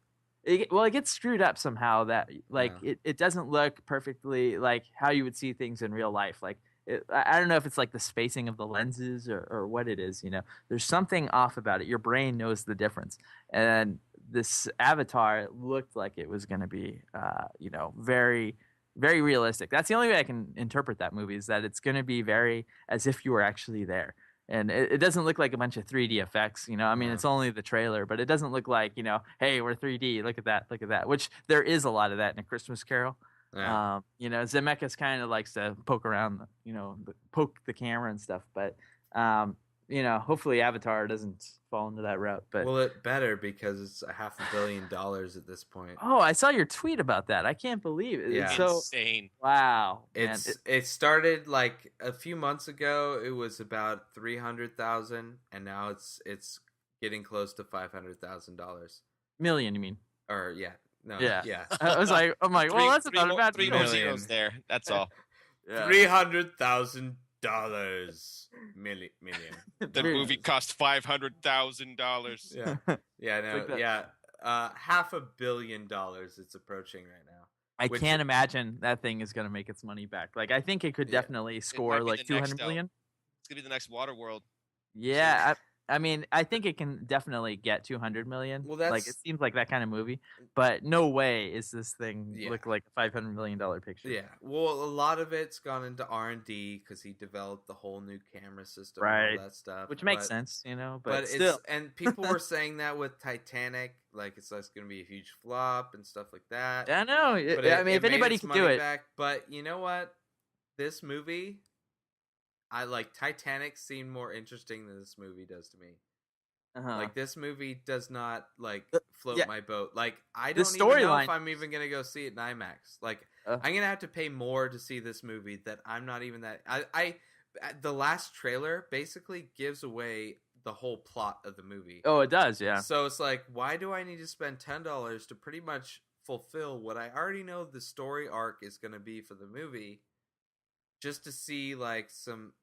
It gets screwed up somehow that it doesn't look perfectly like how you would see things in real life. Like I don't know if it's like the spacing of the lenses or what it is, There's something off about it. Your brain knows the difference. And this Avatar looked like it was going to be very, very realistic. That's the only way I can interpret that movie, is that it's going to be very as if you were actually there. And it doesn't look like a bunch of 3D effects, I mean, it's only the trailer, but it doesn't look like, hey, we're 3D. Look at that. Which there is a lot of that in A Christmas Carol. Yeah. Zemeckis kind of likes to poke around, poke the camera and stuff. But hopefully Avatar doesn't fall into that route. But Well, it better because it's $500 million at this point. oh, I saw your tweet about that. I can't believe it. Yeah. It's so Insane. wow, man. It started like a few months ago. It was about 300,000, and now it's getting close to $500,000. Million, you mean? Or yeah, no, Yeah. yeah. I'm like, well, that's not a bad three deal. more million. zeros there. That's all. Yeah. $300,000 million. The movie cost $500,000. Yeah, yeah, no, Like that. yeah. $500 million it's approaching right now. I can't imagine that thing is going to make its money back. Like, I think it could Yeah. definitely might score be like the 200 next, million. It's gonna be the next Waterworld. Yeah, I mean, I think it can definitely get 200 million. Well, like it seems like that kind of movie, but no way is this thing Yeah. look like a $500 million picture. Yeah, well, a lot of it's gone into R&D because he developed the whole new camera system Right. and all that stuff, Which makes but- sense, but But still. and people were saying that with Titanic, like it's going to be a huge flop and stuff like that. I know. But I mean, if made anybody its could money do it, back. But you know what? This movie, I like Titanic seemed more interesting than this movie does to me. Like this movie does not like float yeah. my boat. Like I The don't even know storyline- if I'm even gonna go see it in IMAX. Like Uh. I'm gonna have to pay more to see this movie that I'm not even that. I the last trailer basically gives away the whole plot of the movie. oh, it does, yeah. So it's like, why do I need to spend $10 to pretty much fulfill what I already know the story arc is going to be for the movie, just to see like some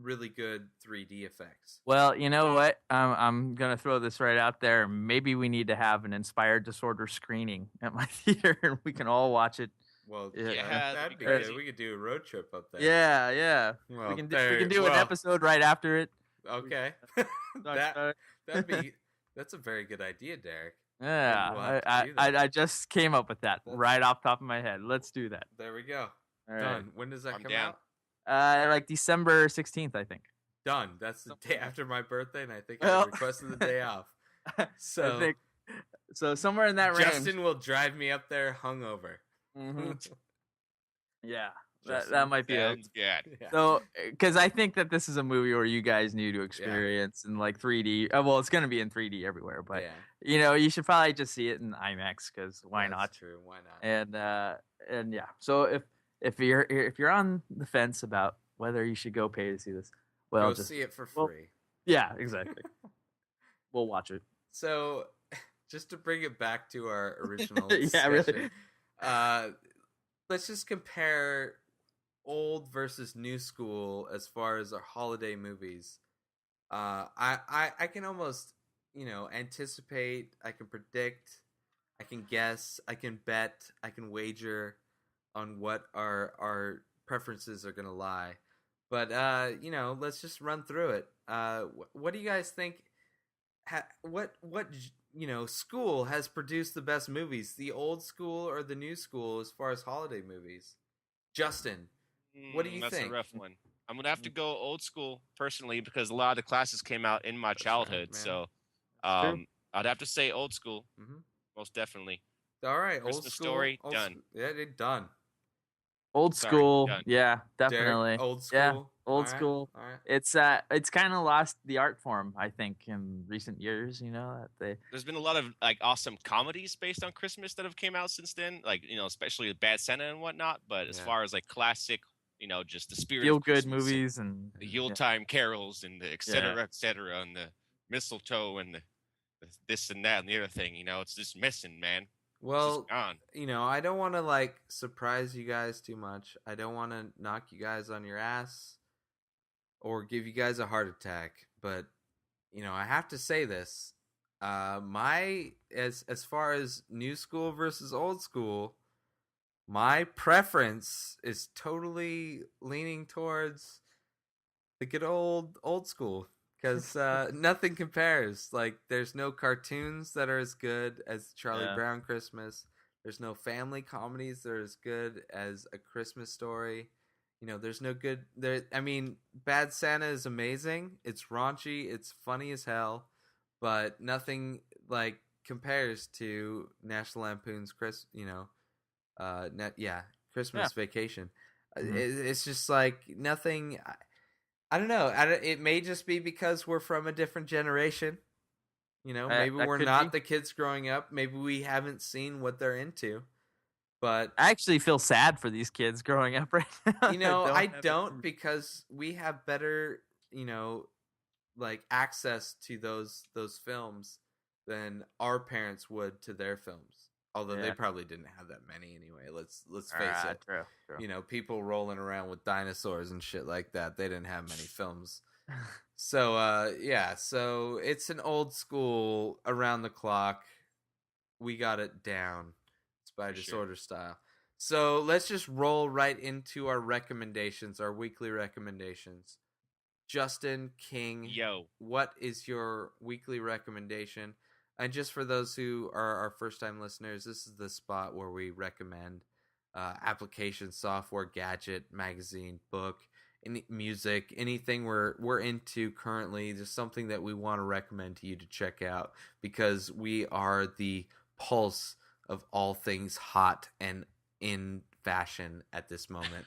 really good 3D effects? Well, you know what? I'm gonna throw this right out there. Maybe we need to have an Inspired Disorder screening at my theater, and we can all watch it. Well, Yeah, that'd be crazy. good. We could do a road trip up there. Yeah. Well, we can do an episode right after it. Okay. Talk about it. That's a very good idea, Derek. Yeah, We'll have to do that. I just came up with that That's- right off the top of my head. Let's do that. There we go. All right. Done. When does that I'm come down. out? Like December 16th, I think. Done. That's the Something day like- after my birthday, and I think Well- I requested the day off. So I think so. Somewhere in that range. Justin will drive me up there hungover. Mhm. Yeah, Justin, that might be it. Sounds good. Yeah. So, because I think that this is a movie where you guys need to experience in like 3D. Well, it's going to be in 3D everywhere, but yeah, you should probably just see it in IMAX because why that's not? True. Why not? And yeah. So if you're on the fence about whether you should go pay to see this, well, Go just see it for well, free. yeah, exactly. We'll watch it. So, just to bring it back to our original Yeah, discussion, really. let's just compare old versus new school as far as our holiday movies. I can almost anticipate, I can predict, I can guess, I can bet, I can wager on what our preferences are gonna lie. But let's just run through it. What do you guys think? What school has produced the best movies? The old school or the new school as far as holiday movies? Justin, what do you That's think? a rough one. I'm gonna have to go old school personally because a lot of the classes came out in my right, childhood. man. So, That's true. I'd have to say old school, Mhm. most definitely. All right, old Christmas school. Story, old done. Yeah, they're done. Old Sorry, school, done. yeah, Derek, definitely. old school. Yeah, All old right, school. All right. It's kind of lost the art form, I think, in recent years. That they There's been a lot of like awesome comedies based on Christmas that have came out since then, like especially with Bad Santa and whatnot. But as Yeah. far as like classic, just the spirit feel of good Christmas and movies and the Yuletime carols and the et cetera, and the mistletoe and the this and that and the other thing, it's just missing, man. It's Well, just gone. I don't want to like surprise you guys too much. I don't want to knock you guys on your ass or give you guys a heart attack, but I have to say this. As far as new school versus old school, my preference is totally leaning towards the good old school because nothing compares. Like, there's no cartoons that are as good as Charlie Yeah. Brown Christmas. There's no family comedies that are as good as A Christmas Story. There's no good there. I mean, Bad Santa is amazing. It's raunchy. It's funny as hell, but nothing Christmas vacation. Mhm. It's just like nothing. I don't know. It may just be because we're from a different generation. Maybe That we're could not be. the kids growing up. Maybe we haven't seen what they're into. But I actually feel sad for these kids growing up right now. That I have don't, because we have better, like access to those films than our parents would to their films. Although they Yeah. probably didn't have that many anyway. Let's face it. True. People rolling around with dinosaurs and shit like that. They didn't have many films. So so it's an old school around the clock. We got it down. It's by For sure. disorder style. So let's just roll right into our recommendations, our weekly recommendations. Justin King, Yo. what is your weekly recommendation? And just for those who are our first time listeners, this is the spot where we recommend application, software, gadget, magazine, book, any music, anything we're into currently. Just something that we want to recommend to you to check out, because we are the pulse of all things hot and in fashion at this moment.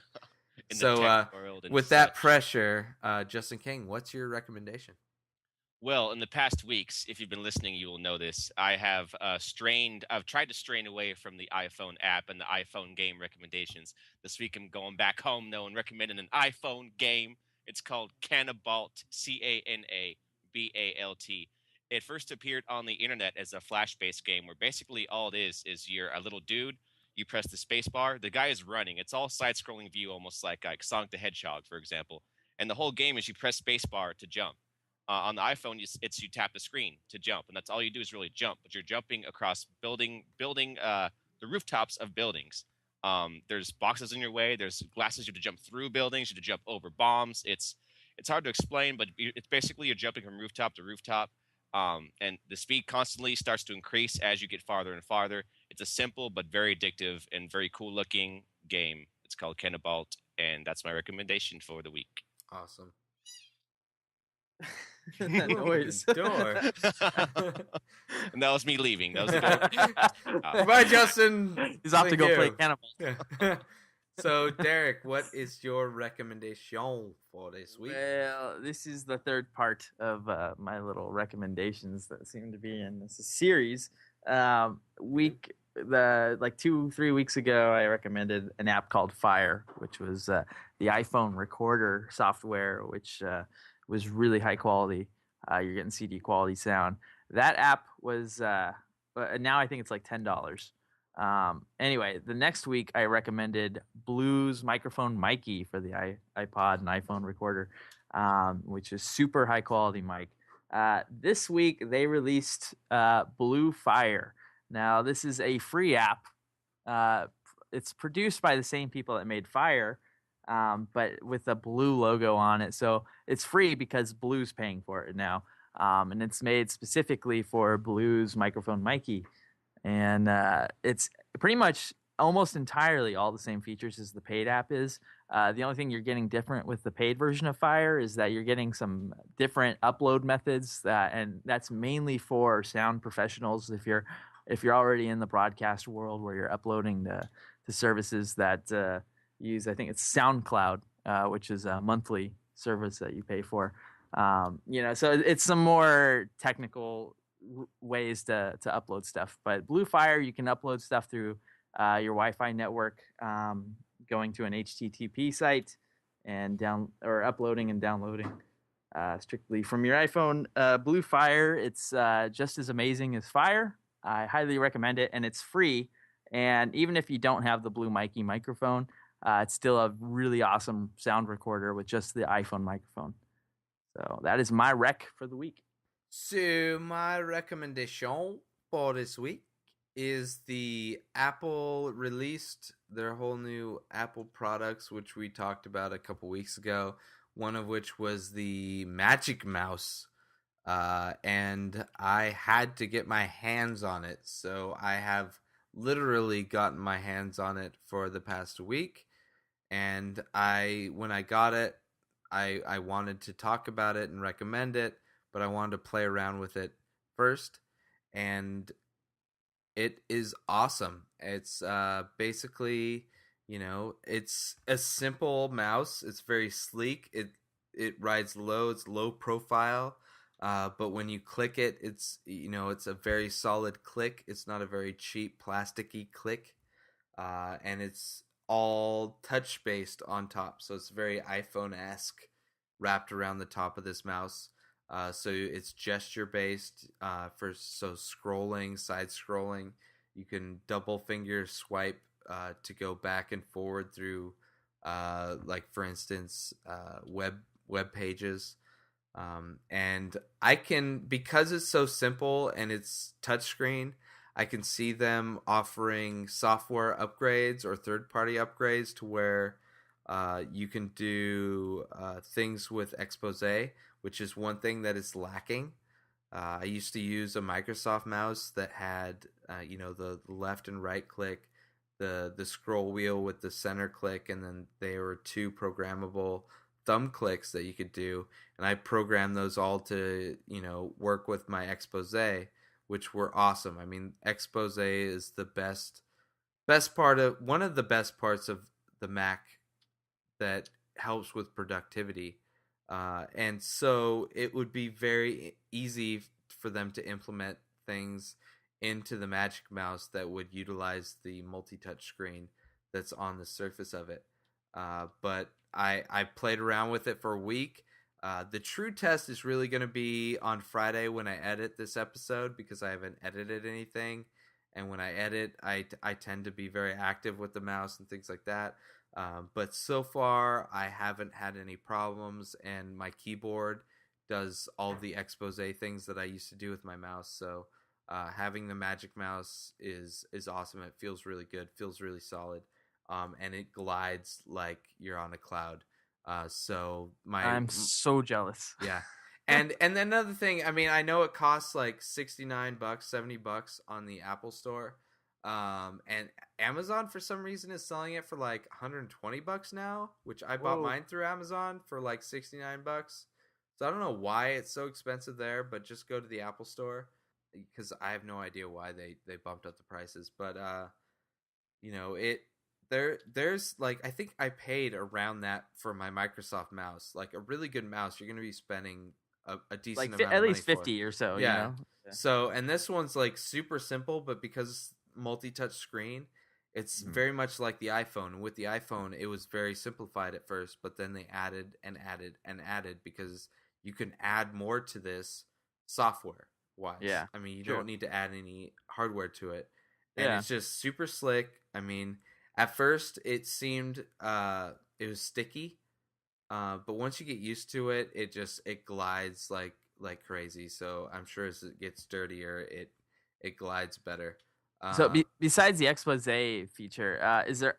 In the So, tech world and with that such. pressure, Justin King, what's your recommendation? Well, in the past weeks, if you've been listening, you will know this. I've tried to strain away from the iPhone app and the iPhone game recommendations. This week, I'm going back home, though, and recommending an iPhone game. It's called Canabalt, Canabalt. It first appeared on the internet as a flash-based game where basically all it is you're a little dude. You press the space bar. The guy is running. It's all side-scrolling view, almost like Sonic the Hedgehog, for example. And the whole game is you press space bar to jump. On the iPhone, you tap the screen to jump, and that's all you do is really jump. But you're jumping across building the rooftops of buildings. There's boxes in your way. There's glasses. You have to jump through buildings. You have to jump over bombs. It's hard to explain, but it's basically you're jumping from rooftop to rooftop, and the speed constantly starts to increase as you get farther and farther. It's a simple but very addictive and very cool looking game. It's called Canabalt, and that's my recommendation for the week. Awesome. That noise. Door. And that was me leaving. That was the door. Goodbye, Justin. He's off to Thank go you. play Cannibal. Yeah. So, Derek, what is your recommendation for this week? Well, this is the third part of my little recommendations that seem to be in this series. 2-3 weeks ago, I recommended an app called Fire, which was the iPhone recorder software, which was really high quality. You're getting CD quality sound. That app was now I think it's like $10. Anyway, the next week I recommended Blue's microphone Mikey for the iPod and iPhone recorder, which is super high quality mic. This week they released Blue Fire. Now this is a free app. It's produced by the same people that made Fire, but with a Blue logo on it. So it's free because Blue's paying for it now. And it's made specifically for Blue's microphone Mikey. And it's pretty much almost entirely all the same features as the paid app is. The only thing you're getting different with the paid version of Fire is that you're getting some different upload methods, and that's mainly for sound professionals. If you're already in the broadcast world where you're uploading to services that use, I think it's SoundCloud, which is a monthly service that you pay for. So it's some more technical ways to upload stuff. But Blue Fire, you can upload stuff through your Wi-Fi network, going to an HTTP site and uploading and downloading strictly from your iPhone. Blue Fire, it's just as amazing as Fire. I highly recommend it, and it's free. And even if you don't have the Blue Mikey microphone, it's still a really awesome sound recorder with just the iPhone microphone. So that is my rec for the week. So my recommendation for this week is the Apple released their whole new Apple products, which we talked about a couple weeks ago. One of which was the Magic Mouse, and I had to get my hands on it. So I have literally gotten my hands on it for the past week. And when I got it, I wanted to talk about it and recommend it, but I wanted to play around with it first, and it is awesome. It's basically It's a simple mouse. It's very sleek. It rides low. It's low profile. But when you click it, it's a very solid click. It's not a very cheap plasticky click. And it's all touch based on top. So it's very iPhone-esque wrapped around the top of this mouse. So it's gesture based so scrolling, side scrolling. You can double finger swipe to go back and forward through, like for instance, web pages. And I can, because it's so simple and it's touchscreen, I can see them offering software upgrades or third-party upgrades to where you can do things with expose, which is one thing that is lacking. I used to use a Microsoft mouse that had, the left and right click, the scroll wheel with the center click, and then there were 2 programmable thumb clicks that you could do. And I programmed those all to, work with my expose, which were awesome. I mean, expose is the best part of one of the best parts of the Mac that helps with productivity. And so it would be very easy for them to implement things into the Magic Mouse that would utilize the multi-touch screen that's on the surface of it. But I played around with it for a week. The true test is really going to be on Friday when I edit this episode, because I haven't edited anything. And when I edit, I tend to be very active with the mouse and things like that. But so far, I haven't had any problems, and my keyboard does all the expose things that I used to do with my mouse. So having the Magic Mouse is awesome. It feels really good, feels really solid, and it glides like you're on a cloud. I'm so jealous. Yeah. And then another thing, I mean, I know it costs like $69, $70 on the Apple Store. And Amazon for some reason is selling it for like $120 now, which I bought mine through Amazon for like $69. So I don't know why it's so expensive there, but just go to the Apple Store, because I have no idea why they bumped up the prices. But there's like, I think I paid around that for my Microsoft mouse. Like a really good mouse, you're going to be spending a decent amount of money at least 50 or so. Yeah. So, and this one's like super simple, but because multi-touch screen, it's very much like the iPhone. With the iPhone, it was very simplified at first, but then they added and added and added, because you can add more to this software wise. Yeah. I mean, you don't need to add any hardware to it. And it's just super slick. I mean, at first it seemed it was sticky. But once you get used to it, it glides like crazy. So I'm sure as it gets dirtier, it glides better. So besides the expose feature,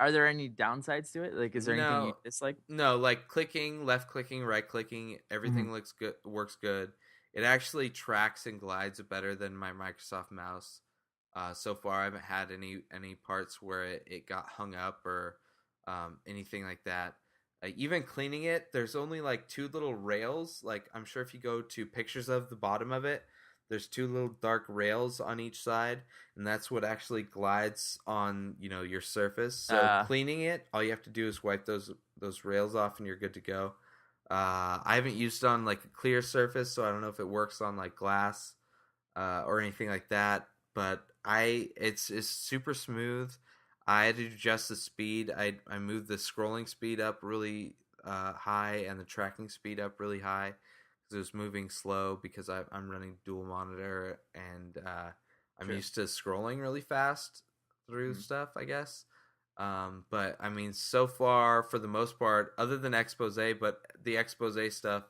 are there any downsides to it? Like, is there anything you dislike? No, like clicking, left clicking, right clicking, everything looks good, works good. It actually tracks and glides better than my Microsoft mouse. So far, I haven't had any parts where it got hung up or anything like that. Even cleaning it, there's only like 2 little rails. Like, I'm sure if you go to pictures of the bottom of it, there's 2 little dark rails on each side, and that's what actually glides on your surface. So cleaning it, all you have to do is wipe those rails off, and you're good to go. I haven't used it on like a clear surface, so I don't know if it works on like glass or anything like that. But it's super smooth. I had to adjust the speed. I moved the scrolling speed up really high and the tracking speed up really high, because it was moving slow, because I'm running dual monitor, and I'm used to scrolling really fast through stuff, I guess. But I mean, so far, for the most part, other than expose, but the expose stuff,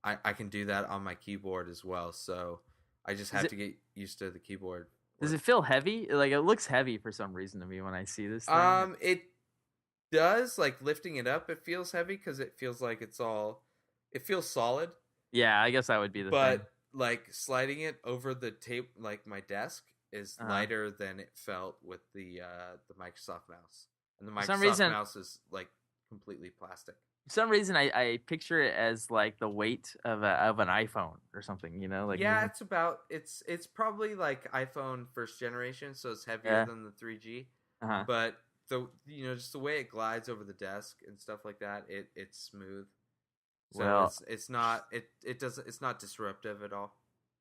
I can do that on my keyboard as well. So I just have to get used to the keyboard. Does it feel heavy? Like, it looks heavy for some reason to me when I see this thing. It does. Like, lifting it up, it feels heavy, because it feels like it feels solid. Yeah, I guess that would be the thing. But like sliding it over the tape, like my desk, is lighter than it felt with the Microsoft mouse. And the Microsoft mouse is like completely plastic. For some reason, I picture it as like the weight of an iPhone or something, like. Yeah, it's probably like iPhone first generation, so it's heavier than the 3G. But just the way it glides over the desk and stuff like that, it's smooth. So Well, it's not disruptive at all.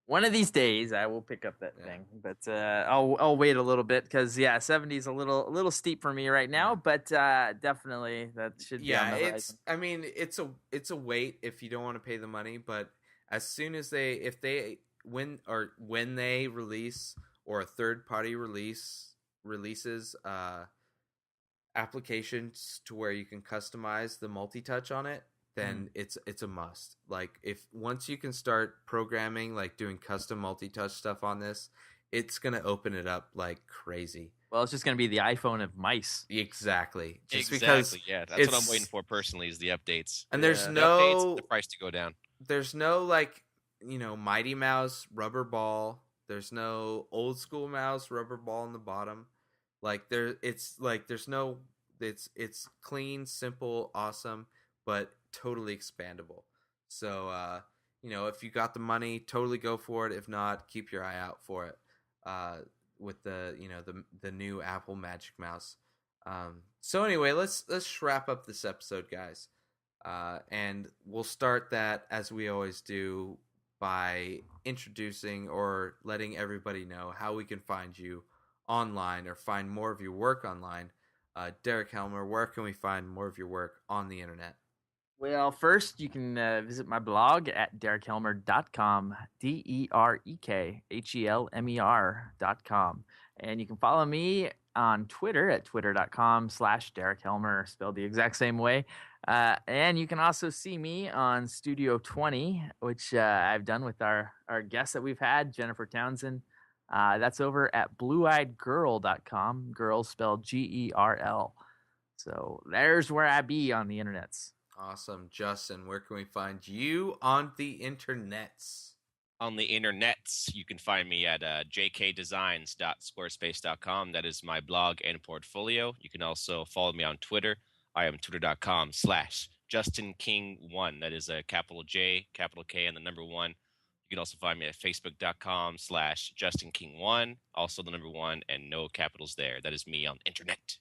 one of these days I will pick up that Yeah. thing, but I'll wait a little bit because 70 is a little steep for me right now. But definitely that should be on the horizon. It's a wait if you don't want to pay the money, but as soon as when they release, or a third party releases applications to where you can customize the multi-touch on it, then it's a must. Like, if once you can start programming, like doing custom multi-touch stuff on this, it's gonna open it up like crazy. Well, it's just gonna be the iPhone of mice. Exactly. Because yeah, that's what I'm waiting for personally, is the updates. And there's the no updates, the price to go down. There's no Mighty Mouse rubber ball. There's no old school mouse rubber ball on the bottom. It's clean, simple, awesome, but totally expandable. So if you got the money, totally go for it. If not, keep your eye out for it. With the new Apple Magic Mouse. So anyway, let's wrap up this episode, guys. And we'll start that, as we always do, by introducing or letting everybody know how we can find you online or find more of your work online. Derek Helmer, where can we find more of your work on the internet? Well, first you can visit my blog at derekhelmer.com, DerekHelmer.com. And you can follow me on Twitter at twitter.com/DerekHelmer, spelled the exact same way. And you can also see me on Studio 20, which I've done with our guests that we've had, Jennifer Townsend. That's over at blueeyedgirl.com, girl spelled GERL. So there's where I be on the internets. Awesome. Justin, where can we find you on the internets? On the internets, you can find me at jkdesigns.squarespace.com. That is my blog and portfolio. You can also follow me on Twitter. I am twitter.com/JustinKing1. That is a capital J, capital K, and the number 1. You can also find me at facebook.com/JustinKing1. Also the number 1 and no capitals there. That is me on the internet.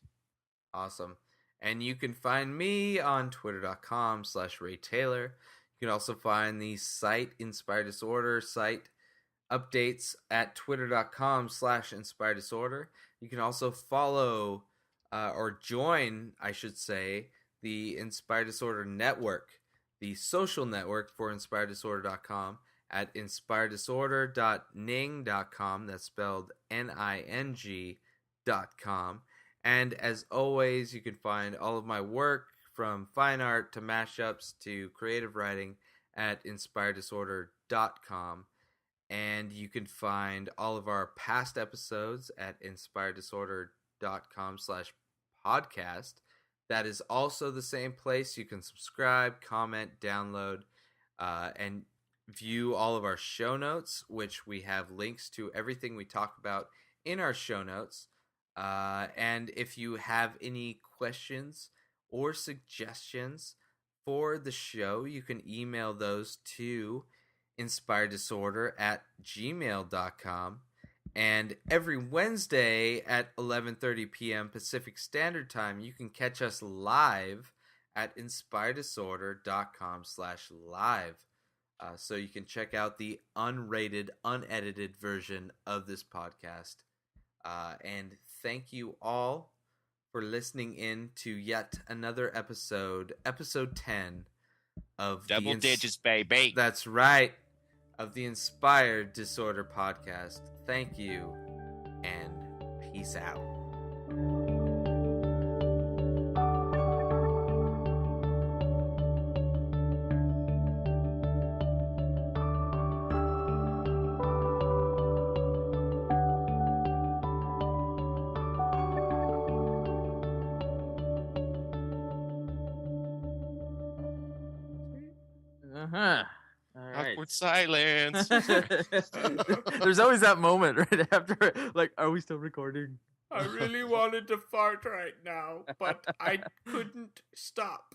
Awesome. And you can find me on twitter.com/Ray Taylor. You can also find the site Inspired Disorder site updates at twitter.com/Inspired Disorder. You can also follow or join, I should say, the Inspired Disorder Network, the social network for InspiredDisorder.com at inspireddisorder.ning.com. That's spelled NING.com. And as always, you can find all of my work, from fine art to mashups to creative writing, at inspireddisorder.com. And you can find all of our past episodes at inspireddisorder.com/podcast. That is also the same place. You can subscribe, comment, download, and view all of our show notes, which we have links to everything we talk about in our show notes. And if you have any questions or suggestions for the show, you can email those to inspireddisorder@gmail.com. And every Wednesday at 11:30 p.m. Pacific Standard Time, you can catch us live at inspireddisorder.com/live. So you can check out the unrated, unedited version of this podcast. And thank you all for listening in to yet another episode 10 of Double digits, baby. That's right, of the Inspired Disorder podcast. Thank you, and peace out. Awkward silence. There's always that moment right after, like, are we still recording? I really wanted to fart right now, but I couldn't stop.